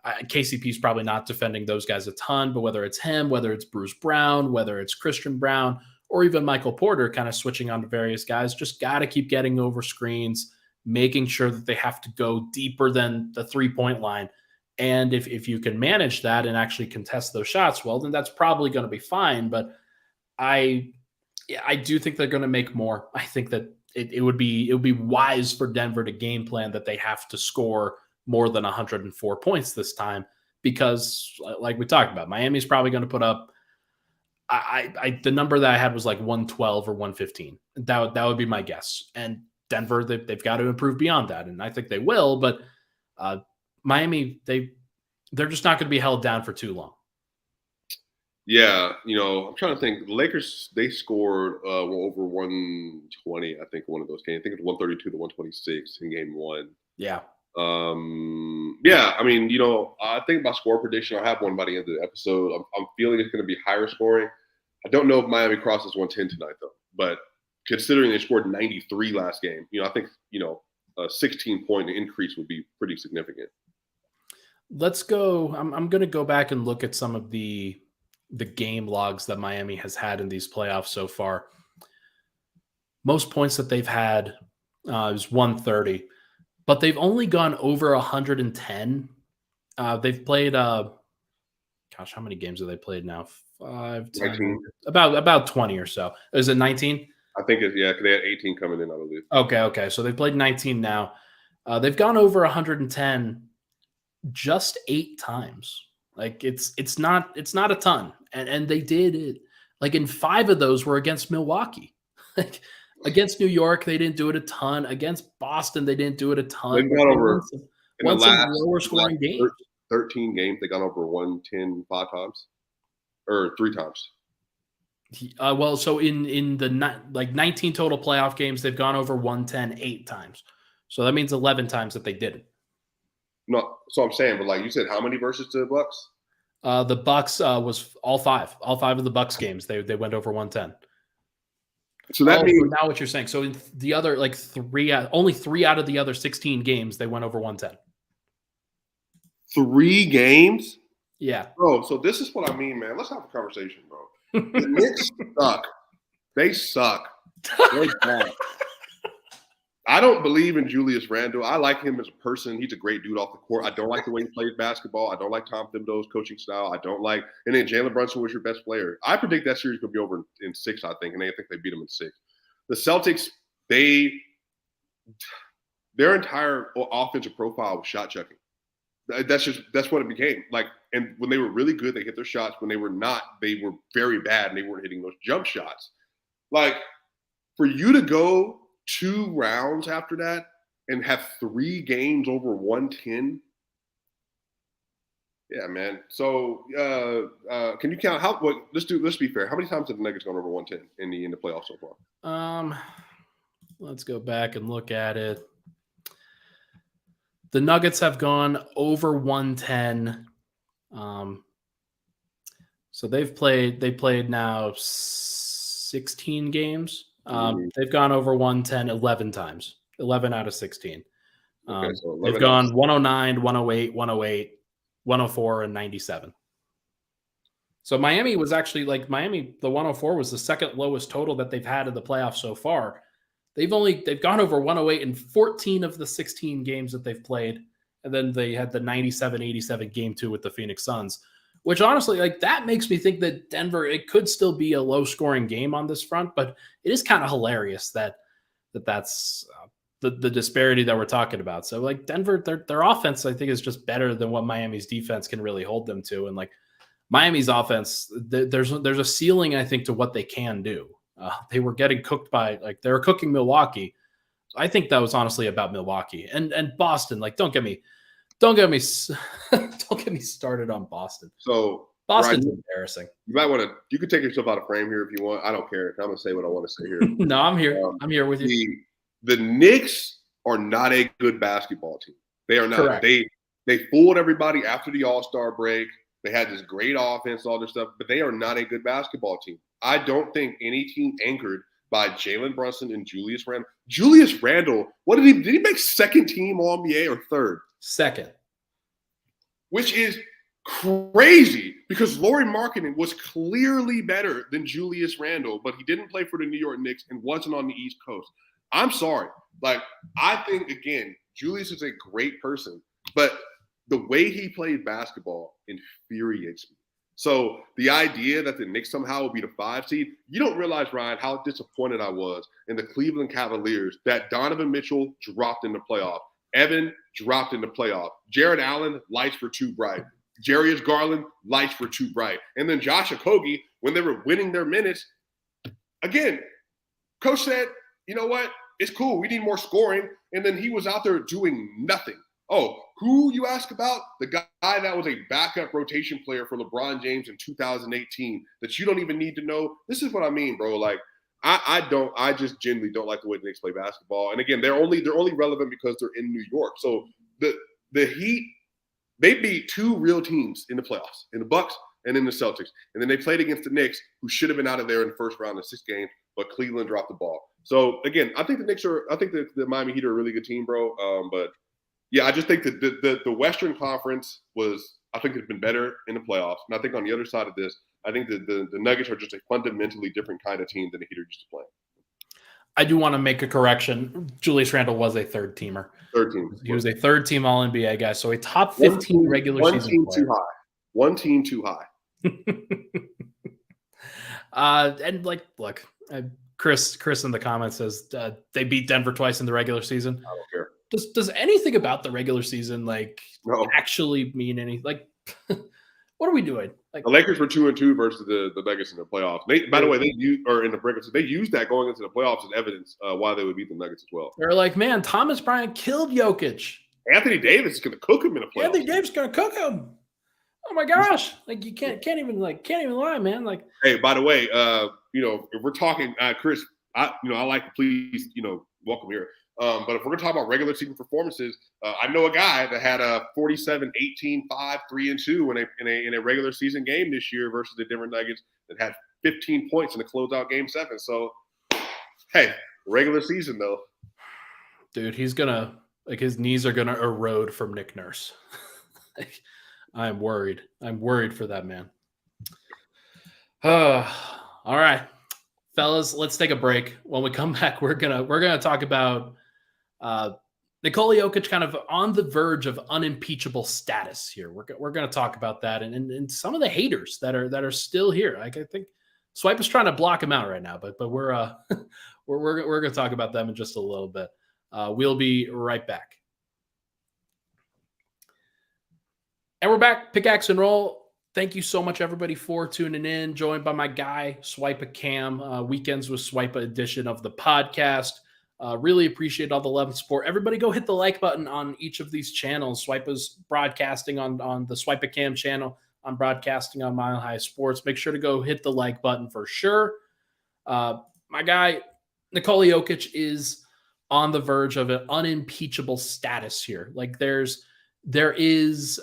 KCP's probably not defending those guys a ton, but whether it's him, whether it's Bruce Brown, whether it's Christian Brown, or even Michael Porter kind of switching on to various guys, just got to keep getting over screens, making sure that they have to go deeper than the 3-point line. And if you can manage that and actually contest those shots, well, then that's probably going to be fine. But I do think they're going to make more. I think that it would be wise for Denver to game plan that they have to score more than 104 points this time, because like we talked about, Miami's probably going to put up, the number that I had was like 112 or 115. That would be my guess. And Denver, they've got to improve beyond that. And I think they will, but Miami, they're just not going to be held down for too long. Yeah, I'm trying to think. The Lakers, they scored over 120, I think, one of those games. I think it was 132 to 126 in game one. Yeah. Yeah, I mean, I think my score prediction, I'll have one by the end of the episode. I'm feeling it's going to be higher scoring. I don't know if Miami crosses 110 tonight, though. But considering they scored 93 last game, I think, a 16-point increase would be pretty significant. Let's go. I'm going to go back and look at some of the game logs that Miami has had in these playoffs so far. Most points that they've had is 130, but they've only gone over 110. They've played, how many games have they played now? 5, 10, 19. About 20 or so. Is it 19? I think it's, yeah, because they had 18 coming in, I believe. Okay. So they've played 19 now. They've gone over 110 just 8 times. Like it's not a ton. And they did it, like, in 5 of those were against Milwaukee. Like, against New York, they didn't do it a ton. Against Boston, they didn't do it a ton. They've gone over in the last lower scoring games. 13 games, they got over 110 5 times or 3 times. Well, so in the 19 total playoff games, they've gone over 110 8 times. So that means 11 times that they didn't. No, so I'm saying, but like you said, how many versus the Bucks? The Bucks was all 5 of the Bucks games. They went over 110. So that means now what you're saying. So in the other only 3 out of the other 16 games they went over 110. 3 games? Yeah. Bro, so this is what I mean, man. Let's have a conversation, bro. The Knicks suck. They suck. They're bad. I don't believe in Julius Randle. I like him as a person. He's a great dude off the court. I don't like the way he plays basketball. I don't like Tom Thibodeau's coaching style. I don't like – and then Jalen Brunson was your best player. I predict that series could be over in 6, I think, and I think they beat them in 6. The Celtics, their entire offensive profile was shot checking. That's what it became. Like, and when they were really good, they hit their shots. When they were not, they were very bad, and they weren't hitting those jump shots. Like, for you to go 2 rounds after that and have 3 games over 110. Yeah, man. So can you count let's be fair. How many times have the Nuggets gone over 110 in the playoffs so far? Let's go back and look at it. The Nuggets have gone over 110. So they played now 16 games. They've gone over 110 11 times, 11 out of 16. Okay, so they've gone 109, 108, 108, 104, and 97. So Miami was actually the 104 was the second lowest total that they've had in the playoffs so far. They've gone over 108 in 14 of the 16 games that they've played. And then they had the 97-87 game 2 with the Phoenix Suns, which honestly, that makes me think that Denver, it could still be a low scoring game on this front, but it is kind of hilarious that's the disparity that we're talking about. So Denver, their offense, I think, is just better than what Miami's defense can really hold them to. And Miami's offense, there's a ceiling, I think, to what they can do. They were getting cooked by they were cooking Milwaukee. I think that was honestly about Milwaukee and Boston. Don't get me started on Boston. So Boston's Ryan, embarrassing. you might want to. You can take yourself out of frame here if you want. I don't care. I'm gonna say what I want to say here. No, I'm here. I'm here with you. The Knicks are not a good basketball team. They are not. Correct. They fooled everybody after the All-Star break. They had this great offense, all this stuff, but they are not a good basketball team. I don't think any team anchored by Jalen Brunson and Julius Randle. Julius Randle, what did he make second team All-NBA or third? Second. Which is crazy because Lauri Markkanen was clearly better than Julius Randle, but he didn't play for the New York Knicks and wasn't on the East Coast. I'm sorry. Like, I think, again, Julius is a great person, but the way he played basketball infuriates me. So the idea that the Knicks somehow will be the 5 seed, you don't realize, Ryan, how disappointed I was in the Cleveland Cavaliers that Donovan Mitchell dropped in the playoff. Evan dropped in the playoff. Jared Allen, lights were too bright. Jarius Garland, lights were too bright. And then Josh Okogie, when they were winning their minutes, again, coach said, you know what? It's cool. We need more scoring. And then he was out there doing nothing. Oh, who you ask about? The guy that was a backup rotation player for LeBron James in 2018 that you don't even need to know. This is what I mean, bro. Like, I just genuinely don't like the way the Knicks play basketball. And again, they're only relevant because they're in New York. So the Heat, they beat 2 real teams in the playoffs, in the Bucks and in the Celtics. And then they played against the Knicks, who should have been out of there in the first round of 6 games, but Cleveland dropped the ball. So again, I think the Miami Heat are a really good team, bro. But yeah, I just think that the Western Conference has been better in the playoffs. And I think on the other side of this, I think that the Nuggets are just a fundamentally different kind of team than the Heat are used to playing. I do want to make a correction. Julius Randle was a third teamer. Third team. He was a third team All-NBA guy. So a top 15 regular season team player. Too high. One team too high. And like, look, Chris in the comments says they beat Denver twice in the regular season. I don't care. Does anything about the regular season No. actually mean anything? Like, what are we doing? Like, the Lakers were 2-2 versus the Nuggets in the playoffs. By the way, they used that going into the playoffs as evidence why they would beat the Nuggets as well. They're like, man, Thomas Bryant killed Jokic. Anthony Davis is going to cook him in the playoffs. Anthony Davis is going to cook him. Oh my gosh! Like, you can't even lie, man. Like, hey, by the way, if we're talking, Chris, I like to please, welcome here. But if we're going to talk about regular season performances, I know a guy that had a 47, 18, 5, 3, and 2 in a regular season game this year versus the Denver Nuggets that had 15 points in the closeout game 7. So, hey, regular season though. Dude, he's gonna his knees are gonna erode from Nick Nurse. I'm worried. I'm worried for that man. All right, fellas, let's take a break. When we come back, we're gonna talk about Nikola Jokić kind of on the verge of unimpeachable status here. We're gonna talk about that and some of the haters that are still here. Like, I think Swipa is trying to block him out right now, but we're we're gonna talk about them in just a little bit. We'll be right back. And we're back, Pickaxe and Roll. Thank you so much, everybody, for tuning in. Joined by my guy, SwipaCam, Weekends with Swipa edition of the podcast. Really appreciate all the love and support. Everybody go hit the like button on each of these channels. Swipa's broadcasting on the SwipaCam channel. I'm broadcasting on Mile High Sports. Make sure to go hit the like button for sure. My guy, Nikola Jokić, is on the verge of an unimpeachable status here. Like, there is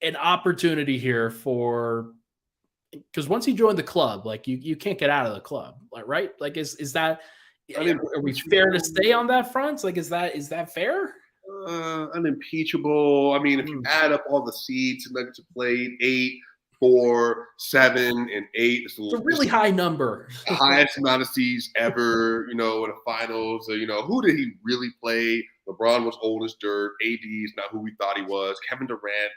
an opportunity here because once he joined the club, like, you can't get out of the club, right? Like, is that, are we fair to stay on that front? Like, is that fair? Unimpeachable. I mean, if you add up all the seeds, Nuggets have played 8, 4, 7, and 8. It's a really high number. The highest amount of seeds ever, in the finals. Who did he really play? LeBron was old as dirt. AD is not who we thought he was. Kevin Durant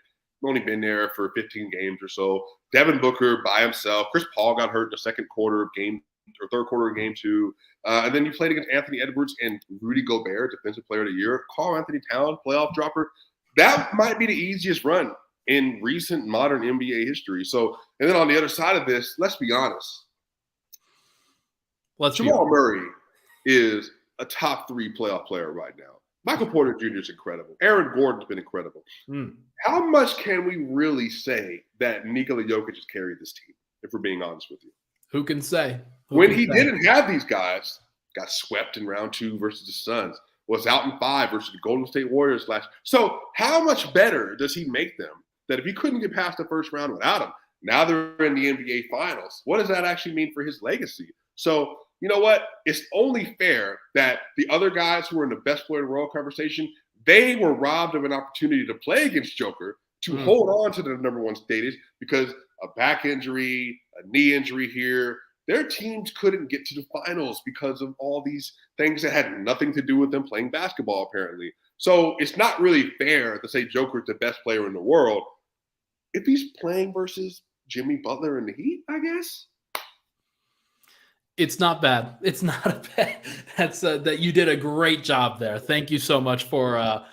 only been there for 15 games or so. Devin Booker by himself. Chris Paul got hurt in the second quarter of game or third quarter of game 2. And then you played against Anthony Edwards and Rudy Gobert, Defensive Player of the Year. Karl Anthony Towns, playoff dropper. That might be the easiest run in recent modern NBA history. So, and then on the other side of this, let's be honest. Jamal Murray is a top 3 playoff player right now. Michael Porter Jr. is incredible. Aaron Gordon's been incredible. How much can we really say that Nikola Jokic has carried this team, if we're being honest with you? Who can say? When he didn't have these guys, got swept in round 2 versus the Suns, was out in 5 versus the Golden State Warriors last. So how much better does he make them that if he couldn't get past the first round without him, now they're in the NBA Finals? What does that actually mean for his legacy? So you know what? It's only fair that the other guys who were in the best player in the world conversation, they were robbed of an opportunity to play against Joker to hold on to the number 1 status because a back injury, a knee injury here, their teams couldn't get to the finals because of all these things that had nothing to do with them playing basketball, apparently. So it's not really fair to say Joker's the best player in the world if he's playing versus Jimmy Butler in the Heat, I guess. It's not bad. It's not a bad. That's that you did a great job there. Thank you so much for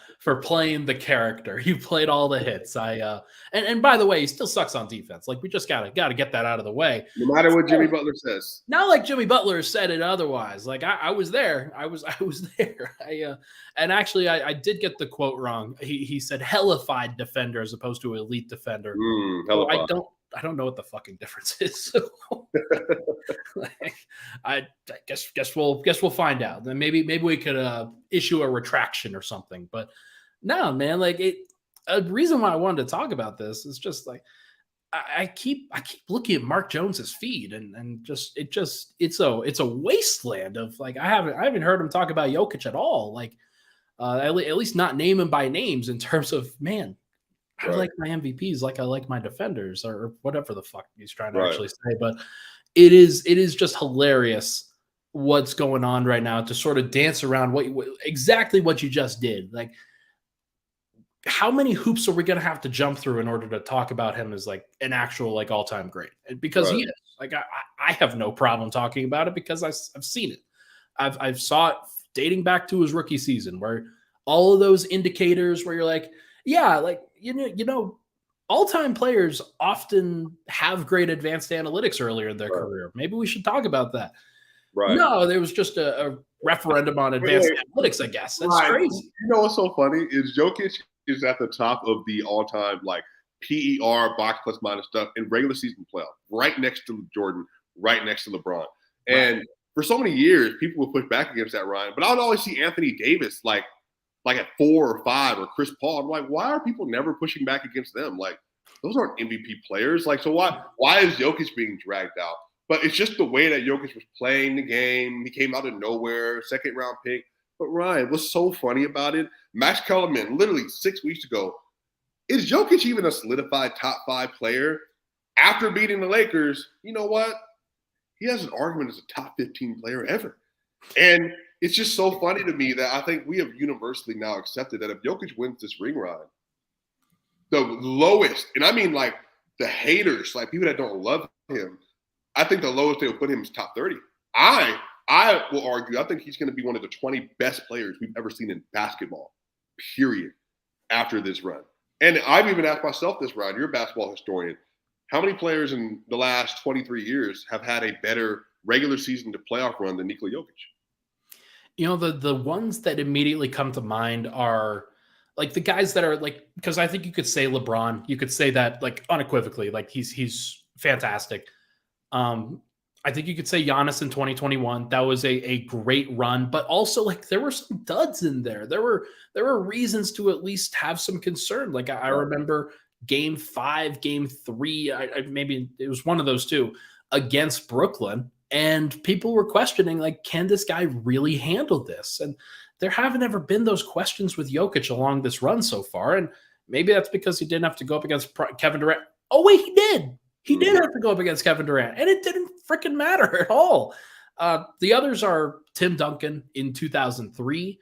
playing the character. You played all the hits. And by the way, he still sucks on defense. Like we just gotta get that out of the way. No matter what Jimmy Butler says. Not like Jimmy Butler said it otherwise. Like I was there. I was there. And actually I did get the quote wrong. He said hellified defender as opposed to elite defender. So I don't know what the fucking difference is. So, like, I guess we'll find out. Then maybe we could issue a retraction or something. But no, man, like a reason why I wanted to talk about this is just like I keep looking at Mark Jones's feed and it's a wasteland of like I haven't heard him talk about Jokic at all. Like at least not name him by names in terms of man. I like my MVPs like I like my defenders or whatever the fuck he's trying to actually say. But it is just hilarious what's going on right now to sort of dance around exactly what you just did. Like, how many hoops are we going to have to jump through in order to talk about him as like an actual like all-time great? Because he is. Like I have no problem talking about it because I've seen it. I've saw it dating back to his rookie season where all of those indicators where you're like, yeah, like you know, all-time players often have great advanced analytics earlier in their career. Maybe we should talk about that. Right. No, there was just a referendum on advanced analytics, I guess. That's crazy. You know what's so funny is Jokic is at the top of the all-time like PER box plus minus stuff in regular season playoff, right next to Jordan, right next to LeBron. And for so many years, people would push back against that, Ryan. But I would always see Anthony Davis like at 4 or 5 or Chris Paul. I'm like, why are people never pushing back against them? Like, those aren't MVP players. Like, so why is Jokic being dragged out? But it's just the way that Jokic was playing the game. He came out of nowhere, 2nd round pick. But Ryan, what's so funny about it? Max Kellerman, literally 6 weeks ago, is Jokic even a solidified top 5 player? After beating the Lakers, you know what? He has an argument as a top 15 player ever. And it's just so funny to me that I think we have universally now accepted that if Jokic wins this ring, Ryan, the lowest, and I mean like the haters, like people that don't love him, I think the lowest they will put him is top 30. I will argue, I think he's going to be one of the 20 best players we've ever seen in basketball, period, after this run. And I've even asked myself this, Ryan, you're a basketball historian. How many players in the last 23 years have had a better regular season to playoff run than Nikola Jokic? You know, the ones that immediately come to mind are like the guys that are like, because I think you could say LeBron, you could say that like unequivocally, like he's fantastic. I think you could say Giannis in 2021. That was a great run, but also like there were some duds in there. There were reasons to at least have some concern. Like I remember Game 5, Game 3, maybe it was one of those two against Brooklyn. And people were questioning, like, can this guy really handle this? And there haven't ever been those questions with Jokic along this run so far. And maybe that's because he didn't have to go up against Kevin Durant. Oh, wait, he did. He did have to go up against Kevin Durant. And it didn't freaking matter at all. The others are Tim Duncan in 2003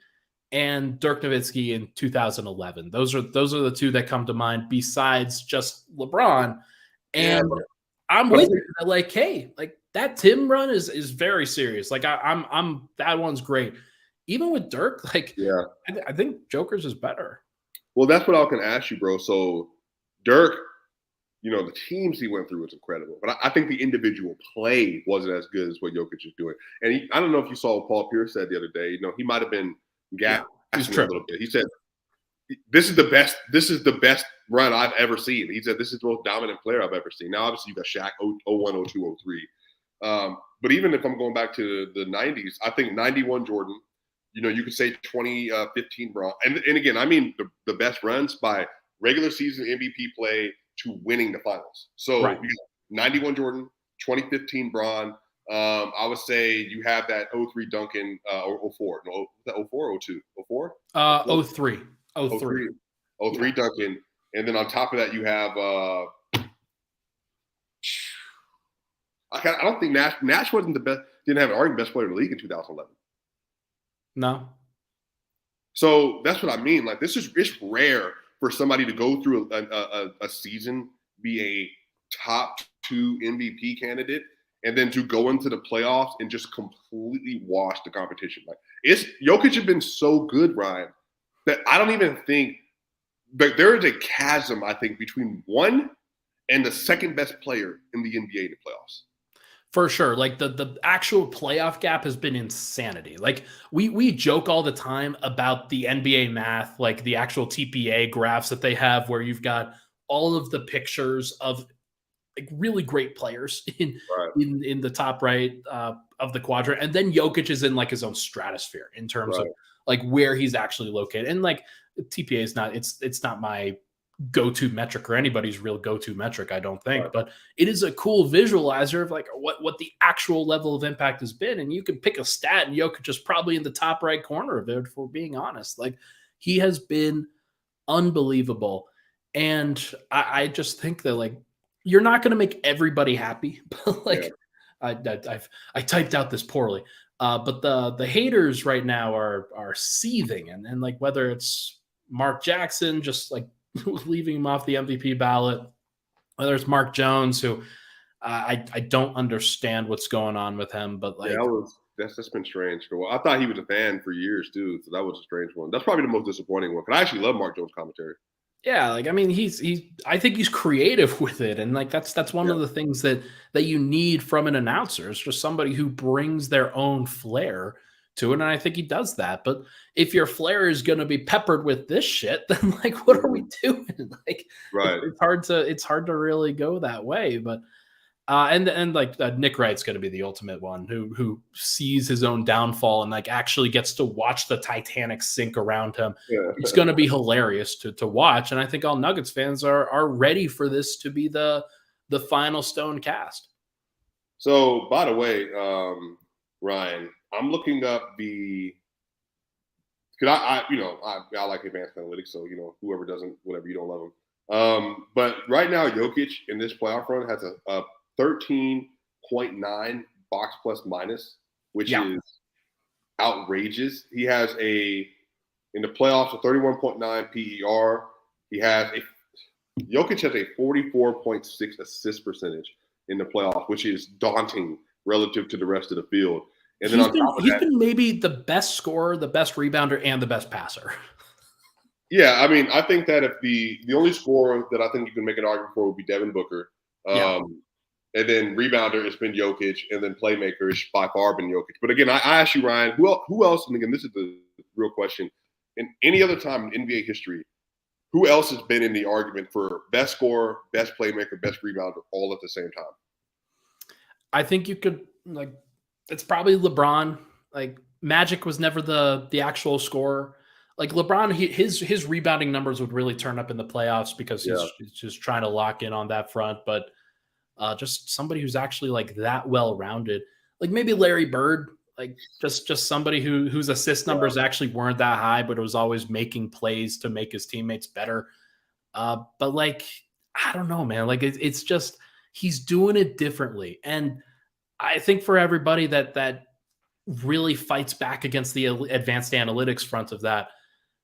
and Dirk Nowitzki in 2011. Those are the two that come to mind besides just LeBron. And I'm with you. Like, hey, like, that Tim run is very serious. Like I'm that one's great. Even with Dirk, like I think Joker's is better. Well, that's what I was going to ask you, bro. So Dirk, you know, the teams he went through was incredible, but I think the individual play wasn't as good as what Jokic is doing. And I don't know if you saw what Paul Pierce said the other day. You know, he might have been He's him a little bit. He said, this is the best run I've ever seen. He said, this is the most dominant player I've ever seen. Now, obviously, you got Shaq 01, 02, 03. But even if I'm going back to the 90s, I think 91 Jordan, you could say 2015 Bron. And again, I mean the best runs by regular season MVP play to winning the finals. So Right. you got 91 Jordan, 2015 Bron. I would say you have that 03 Duncan or 04. No, that 04 or 02? 04? 03. 03. 03 Duncan. And then on top of that, you have I don't think Nash wasn't the best, didn't have an argument best player in the league in 2011. No. So that's what I mean. Like it's rare for somebody to go through a season, be a top 2 MVP candidate, and then to go into the playoffs and just completely wash the competition. Like Jokic has been so good, Ryan, that I don't even think that there is a chasm, I think, between one and the second best player in the NBA in the playoffs. For sure. Like the actual playoff gap has been insanity. Like we joke all the time about the NBA math, like the actual TPA graphs that they have where you've got all of the pictures of like really great players in the top right of the quadrant. And then Jokic is in like his own stratosphere in terms of like where he's actually located. And like TPA is not, it's not my go-to metric or anybody's real go-to metric, I don't think, but it is a cool visualizer of like what the actual level of impact has been. And you can pick a stat and Jokic is probably in the top right corner of it, for being honest. Like he has been unbelievable. And I just think that like, you're not going to make everybody happy, but like I typed out this poorly. But the haters right now are seething. And like, whether it's Mark Jackson, just like leaving him off the MVP ballot, whether it's Mark Jones, who I don't understand what's going on with him, but like that's been strange for a while. I thought he was a fan for years too, so that was a strange one. That's probably the most disappointing one. Because I actually love Mark Jones' commentary. Yeah, like I mean, I think he's creative with it, and like that's one of the things that you need from an announcer. It's just somebody who brings their own flair to it, and I think he does that. But if your flair is going to be peppered with this shit, then like, what are we doing? Like, it's hard to really go that way. But and like Nick Wright's going to be the ultimate one who sees his own downfall and like actually gets to watch the Titanic sink around him. Yeah. It's going to be hilarious to watch, and I think all Nuggets fans are ready for this to be the final stone cast. So, by the way, Ryan, I'm looking up because I like advanced analytics, so whoever doesn't, whatever, you don't love them. But right now, Jokic in this playoff run has a 13.9 box plus minus, which is outrageous. He has in the playoffs a 31.9 PER. Jokic has a 44.6 assist percentage in the playoffs, which is daunting relative to the rest of the field. And then he's been maybe the best scorer, the best rebounder, and the best passer. Yeah, I mean, I think that if the only scorer that I think you can make an argument for would be Devin Booker. And then rebounder, it's been Jokic, and then playmaker is by far been Jokic. But again, I ask you, Ryan, who else? And again, this is the real question. In any other time in NBA history, who else has been in the argument for best scorer, best playmaker, best rebounder, all at the same time? I think you could it's probably LeBron. Like Magic was never the actual scorer. Like LeBron, his rebounding numbers would really turn up in the playoffs because he's just trying to lock in on that front. But just somebody who's actually like that well-rounded, like maybe Larry Bird, like just somebody whose assist numbers actually weren't that high, but it was always making plays to make his teammates better. But like, I don't know, man, like it's just, he's doing it differently. And I think for everybody that really fights back against the advanced analytics front of that,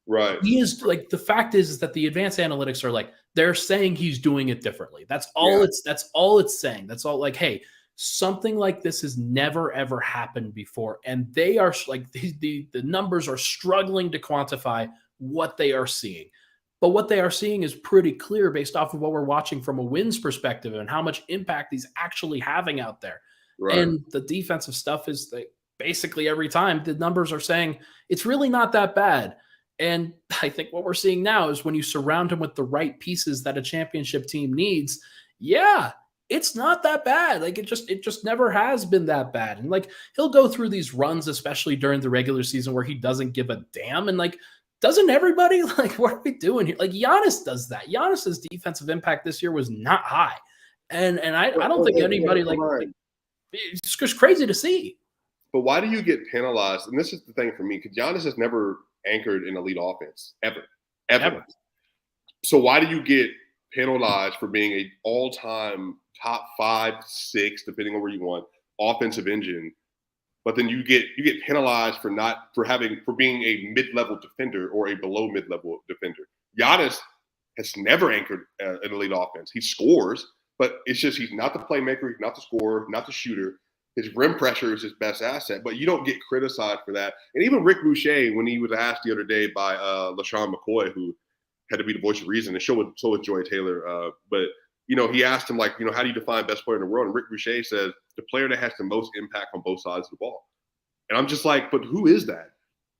right? He is like, the fact is that the advanced analytics are like, they're saying he's doing it differently. That's all that's all it's saying. That's all, like, hey, something like this has never ever happened before. And they are like, the numbers are struggling to quantify what they are seeing. But what they are seeing is pretty clear based off of what we're watching from a wins perspective and how much impact he's actually having out there. Right. And the defensive stuff is basically every time the numbers are saying it's really not that bad. And I think what we're seeing now is when you surround him with the right pieces that a championship team needs, yeah, it's not that bad. Like it just never has been that bad. And like he'll go through these runs, especially during the regular season, where he doesn't give a damn. And like, doesn't everybody like what are we doing here? Like Giannis does that. Giannis's defensive impact this year was not high. And I don't think anybody like it's just crazy to see. But why do you get penalized? And this is the thing for me, because Giannis has never anchored an elite offense ever. So why do you get penalized for being a all-time top 5, 6, depending on where you want, offensive engine? But then you get penalized for being a mid-level defender or a below mid-level defender. Giannis has never anchored an elite offense. He scores, but it's just he's not the playmaker, he's not the scorer, not the shooter. His rim pressure is his best asset, but you don't get criticized for that. And even Rick Boucher, when he was asked the other day by LaShawn McCoy, who had to be the voice of reason, and so was Joy Taylor. But, he asked him, like, how do you define best player in the world? And Rick Boucher says, the player that has the most impact on both sides of the ball. And I'm just like, but who is that?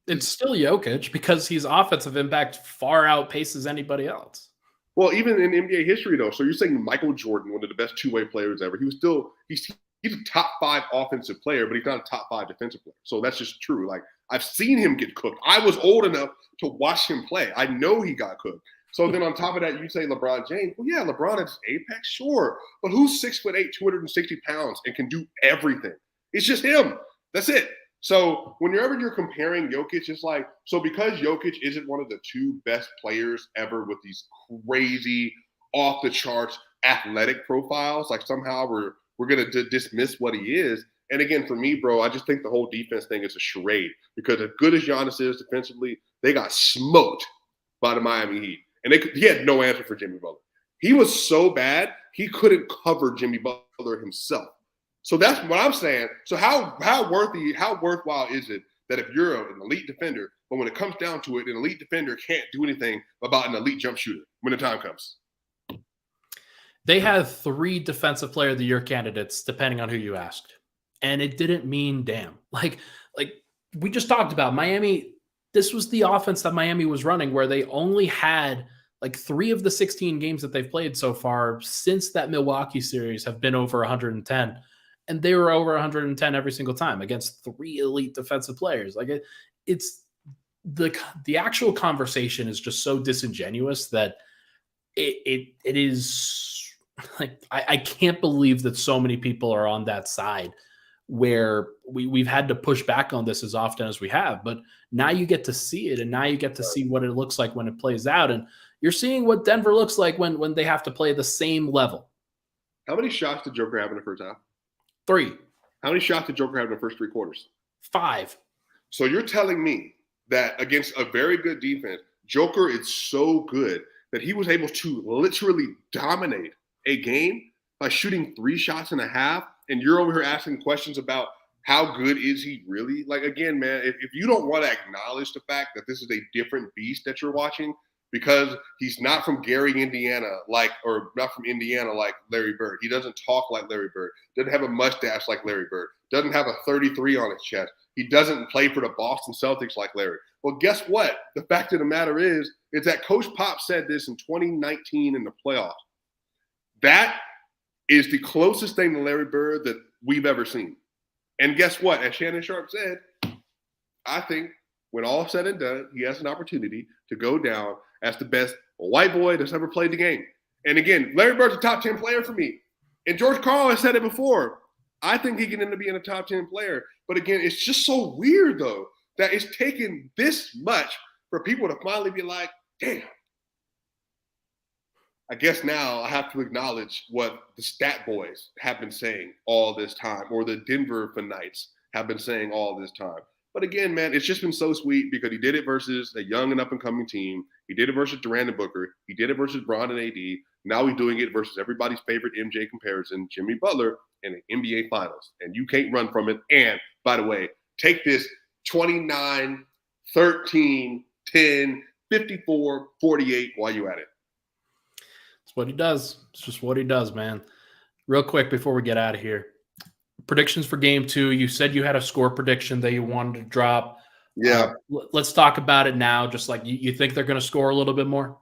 It's still Jokic because his offensive impact far outpaces anybody else. Well, even in NBA history, though. So you're saying Michael Jordan, one of the best two-way players ever, he's a top 5 offensive player, but he's not a top 5 defensive player. So that's just true. Like, I've seen him get cooked. I was old enough to watch him play. I know he got cooked. So then on top of that, you say LeBron James. Well, yeah, LeBron is apex, sure. But who's 6'8", 260 pounds and can do everything? It's just him. That's it. So whenever you're comparing Jokic, it's like, so because Jokic isn't one of the 2 best players ever with these crazy, off-the-charts athletic profiles, like somehow we're going to dismiss what he is. And again, for me, bro, I just think the whole defense thing is a charade because as good as Giannis is defensively, they got smoked by the Miami Heat. And he had no answer for Jimmy Butler. He was so bad, he couldn't cover Jimmy Butler himself. So that's what I'm saying. So how worthwhile is it that if you're an elite defender, but when it comes down to it, an elite defender can't do anything about an elite jump shooter when the time comes? They had 3 defensive player of the year candidates, depending on who you asked. And it didn't mean damn. Like we just talked about Miami. This was the offense that Miami was running where they only had like 3 of the 16 games that they've played so far since that Milwaukee series have been over 110. And they were over 110 every single time against 3 elite defensive players. Like it's the actual conversation is just so disingenuous that it is like, I can't believe that so many people are on that side where we've had to push back on this as often as we have, but now you get to see it and now you get to see what it looks like when it plays out. And you're seeing what Denver looks like when they have to play the same level. How many shots did Joker have in the first half? 3. How many shots did Joker have in the first 3 quarters? 5. So you're telling me that against a very good defense, Joker is so good that he was able to literally dominate a game by shooting 3 shots and a half, and you're over here asking questions about how good is he really? Like, again, man, if you don't want to acknowledge the fact that this is a different beast that you're watching because he's not from Gary, Indiana, or not from Indiana like Larry Bird. He doesn't talk like Larry Bird, doesn't have a mustache like Larry Bird, doesn't have a 33 on his chest. He doesn't play for the Boston Celtics like Larry. Well, guess what? The fact of the matter is that Coach Pop said this in 2019 in the playoffs. That is the closest thing to Larry Bird that we've ever seen. And guess what? As Shannon Sharp said, I think when all said and done, he has an opportunity to go down as the best white boy that's ever played the game. And again, Larry Bird's a top 10 player for me. And George Karl has said it before. I think he can end up being a top 10 player. But again, it's just so weird, though, that it's taken this much for people to finally be like, damn. I guess now I have to acknowledge what the stat boys have been saying all this time, or the Denver Knights have been saying all this time. But again, man, it's just been so sweet because he did it versus a young and up-and-coming team. He did it versus Durant and Booker. He did it versus Bron and AD. Now he's doing it versus everybody's favorite MJ comparison, Jimmy Butler, in the NBA Finals. And you can't run from it. And, by the way, take this 29, 13, 10, 54, 48 while you're at it. It's what he does. It's just what he does, man. Real quick before we get out of here. Predictions for game 2. You said you had a score prediction that you wanted to drop. Yeah. Let's talk about it now. Just like you think they're going to score a little bit more?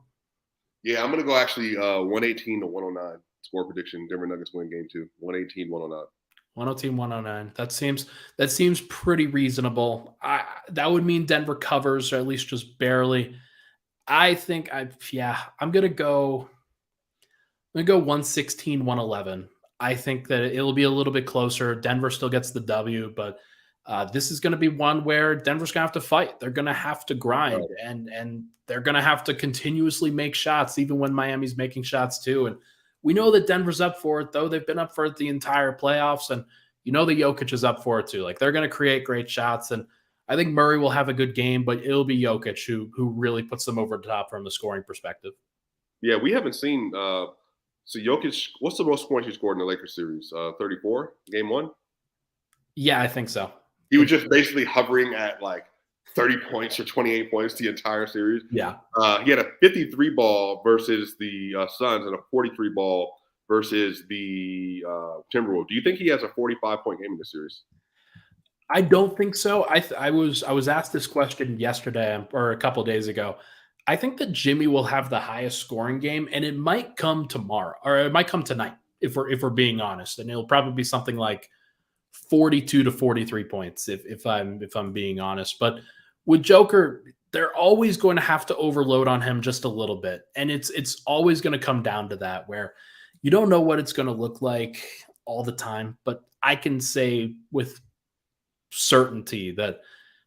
Yeah, I'm going to go actually 118 to 109 score prediction. Denver Nuggets win game 2. 118, 109. 102, 109. That seems pretty reasonable. That would mean Denver covers, or at least just barely. I'm gonna go 116, 111. I think that it'll be a little bit closer. Denver still gets the W, but this is going to be one where Denver's going to have to fight. They're going to have to grind, and they're going to have to continuously make shots, even when Miami's making shots too. And we know that Denver's up for it, though. They've been up for it the entire playoffs, and you know that Jokic is up for it too. Like, they're going to create great shots, and I think Murray will have a good game, but it'll be Jokic who really puts them over the top from the scoring perspective. Yeah, we haven't seen so Jokic, what's the most points he scored in the Lakers series? 34, game 1? Yeah, I think so. He was just basically hovering at like 30 points or 28 points the entire series. Yeah. He had a 53 ball versus the Suns and a 43 ball versus the Timberwolves. Do you think he has a 45-point game in this series? I don't think so. I was asked this question yesterday or a couple of days ago. I think that Jimmy will have the highest scoring game, and it might come tomorrow, or it might come tonight, if we're being honest. And it'll probably be something like 42 to 43 points, if I'm being honest. But with Joker, they're always going to have to overload on him just a little bit, and it's always going to come down to that, where you don't know what it's going to look like all the time. But I can say with certainty that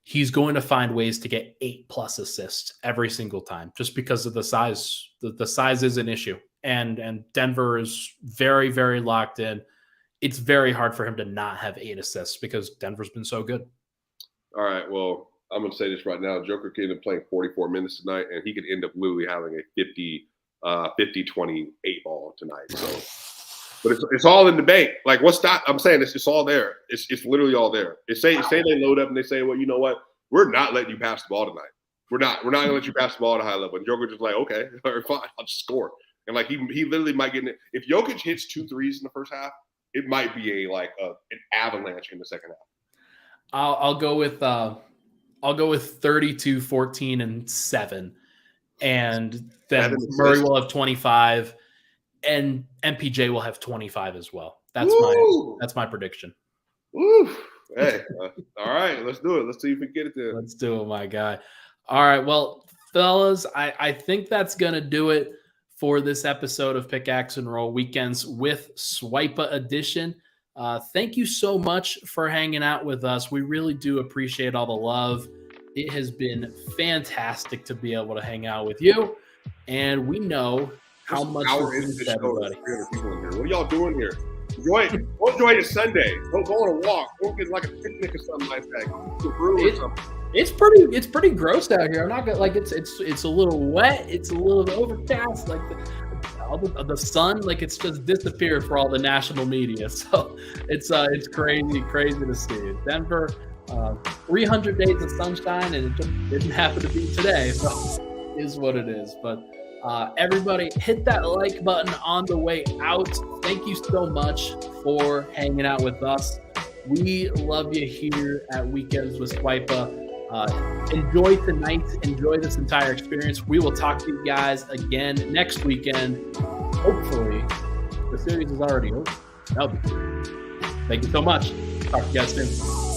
he's going to find ways to get 8+ assists every single time, just because of the size. The size is an issue, and Denver is very, very locked in. It's very hard for him to not have 8 assists because Denver's been so good. All right, well, I'm going to say this right now. Joker could end up playing 44 minutes tonight, and he could end up literally having a 50-28 ball tonight. So, but it's all in the bank. Like, what's that? I'm saying it's all there. It's literally all there. Say they load up and they say, well, you know what? We're not letting you pass the ball tonight. We're not going to let you pass the ball at a high level. And Joker just like, okay, all right, fine, I'll just score. And like he literally might get in it. If Jokic hits 2 threes in the first half, it might be an avalanche in the second half. I'll go with 32, 14, and 7, and then Murray will have 25, and MPJ will have 25 as well. That's my prediction. Woo! Hey, all right, let's do it. Let's see if we can get it there. Let's do it, my guy. All right, well, fellas, I think that's gonna do it for this episode of Pickaxe and Roll Weekends with Swipa Edition. Thank you so much for hanging out with us. We really do appreciate all the love. It has been fantastic to be able to hang out with you, and we know how much it means to everybody. What are y'all doing here? Enjoy a Sunday. Go on a walk. Go get like a picnic or something like that. Go to a brew or something. It's pretty gross out here. I'm not gonna it's a little wet. It's a little overcast. Like the sun, like it's just disappeared for all the national media. So it's crazy to see. Denver, 300 days of sunshine, and it just didn't happen to be today. So it is what it is. But everybody, hit that like button on the way out. Thank you so much for hanging out with us. We love you here at Weekends with Swipa. Enjoy tonight. Enjoy this entire experience. We will talk to you guys again next weekend. Hopefully, the series is already over. That'll be good. Thank you so much. Talk to you guys soon.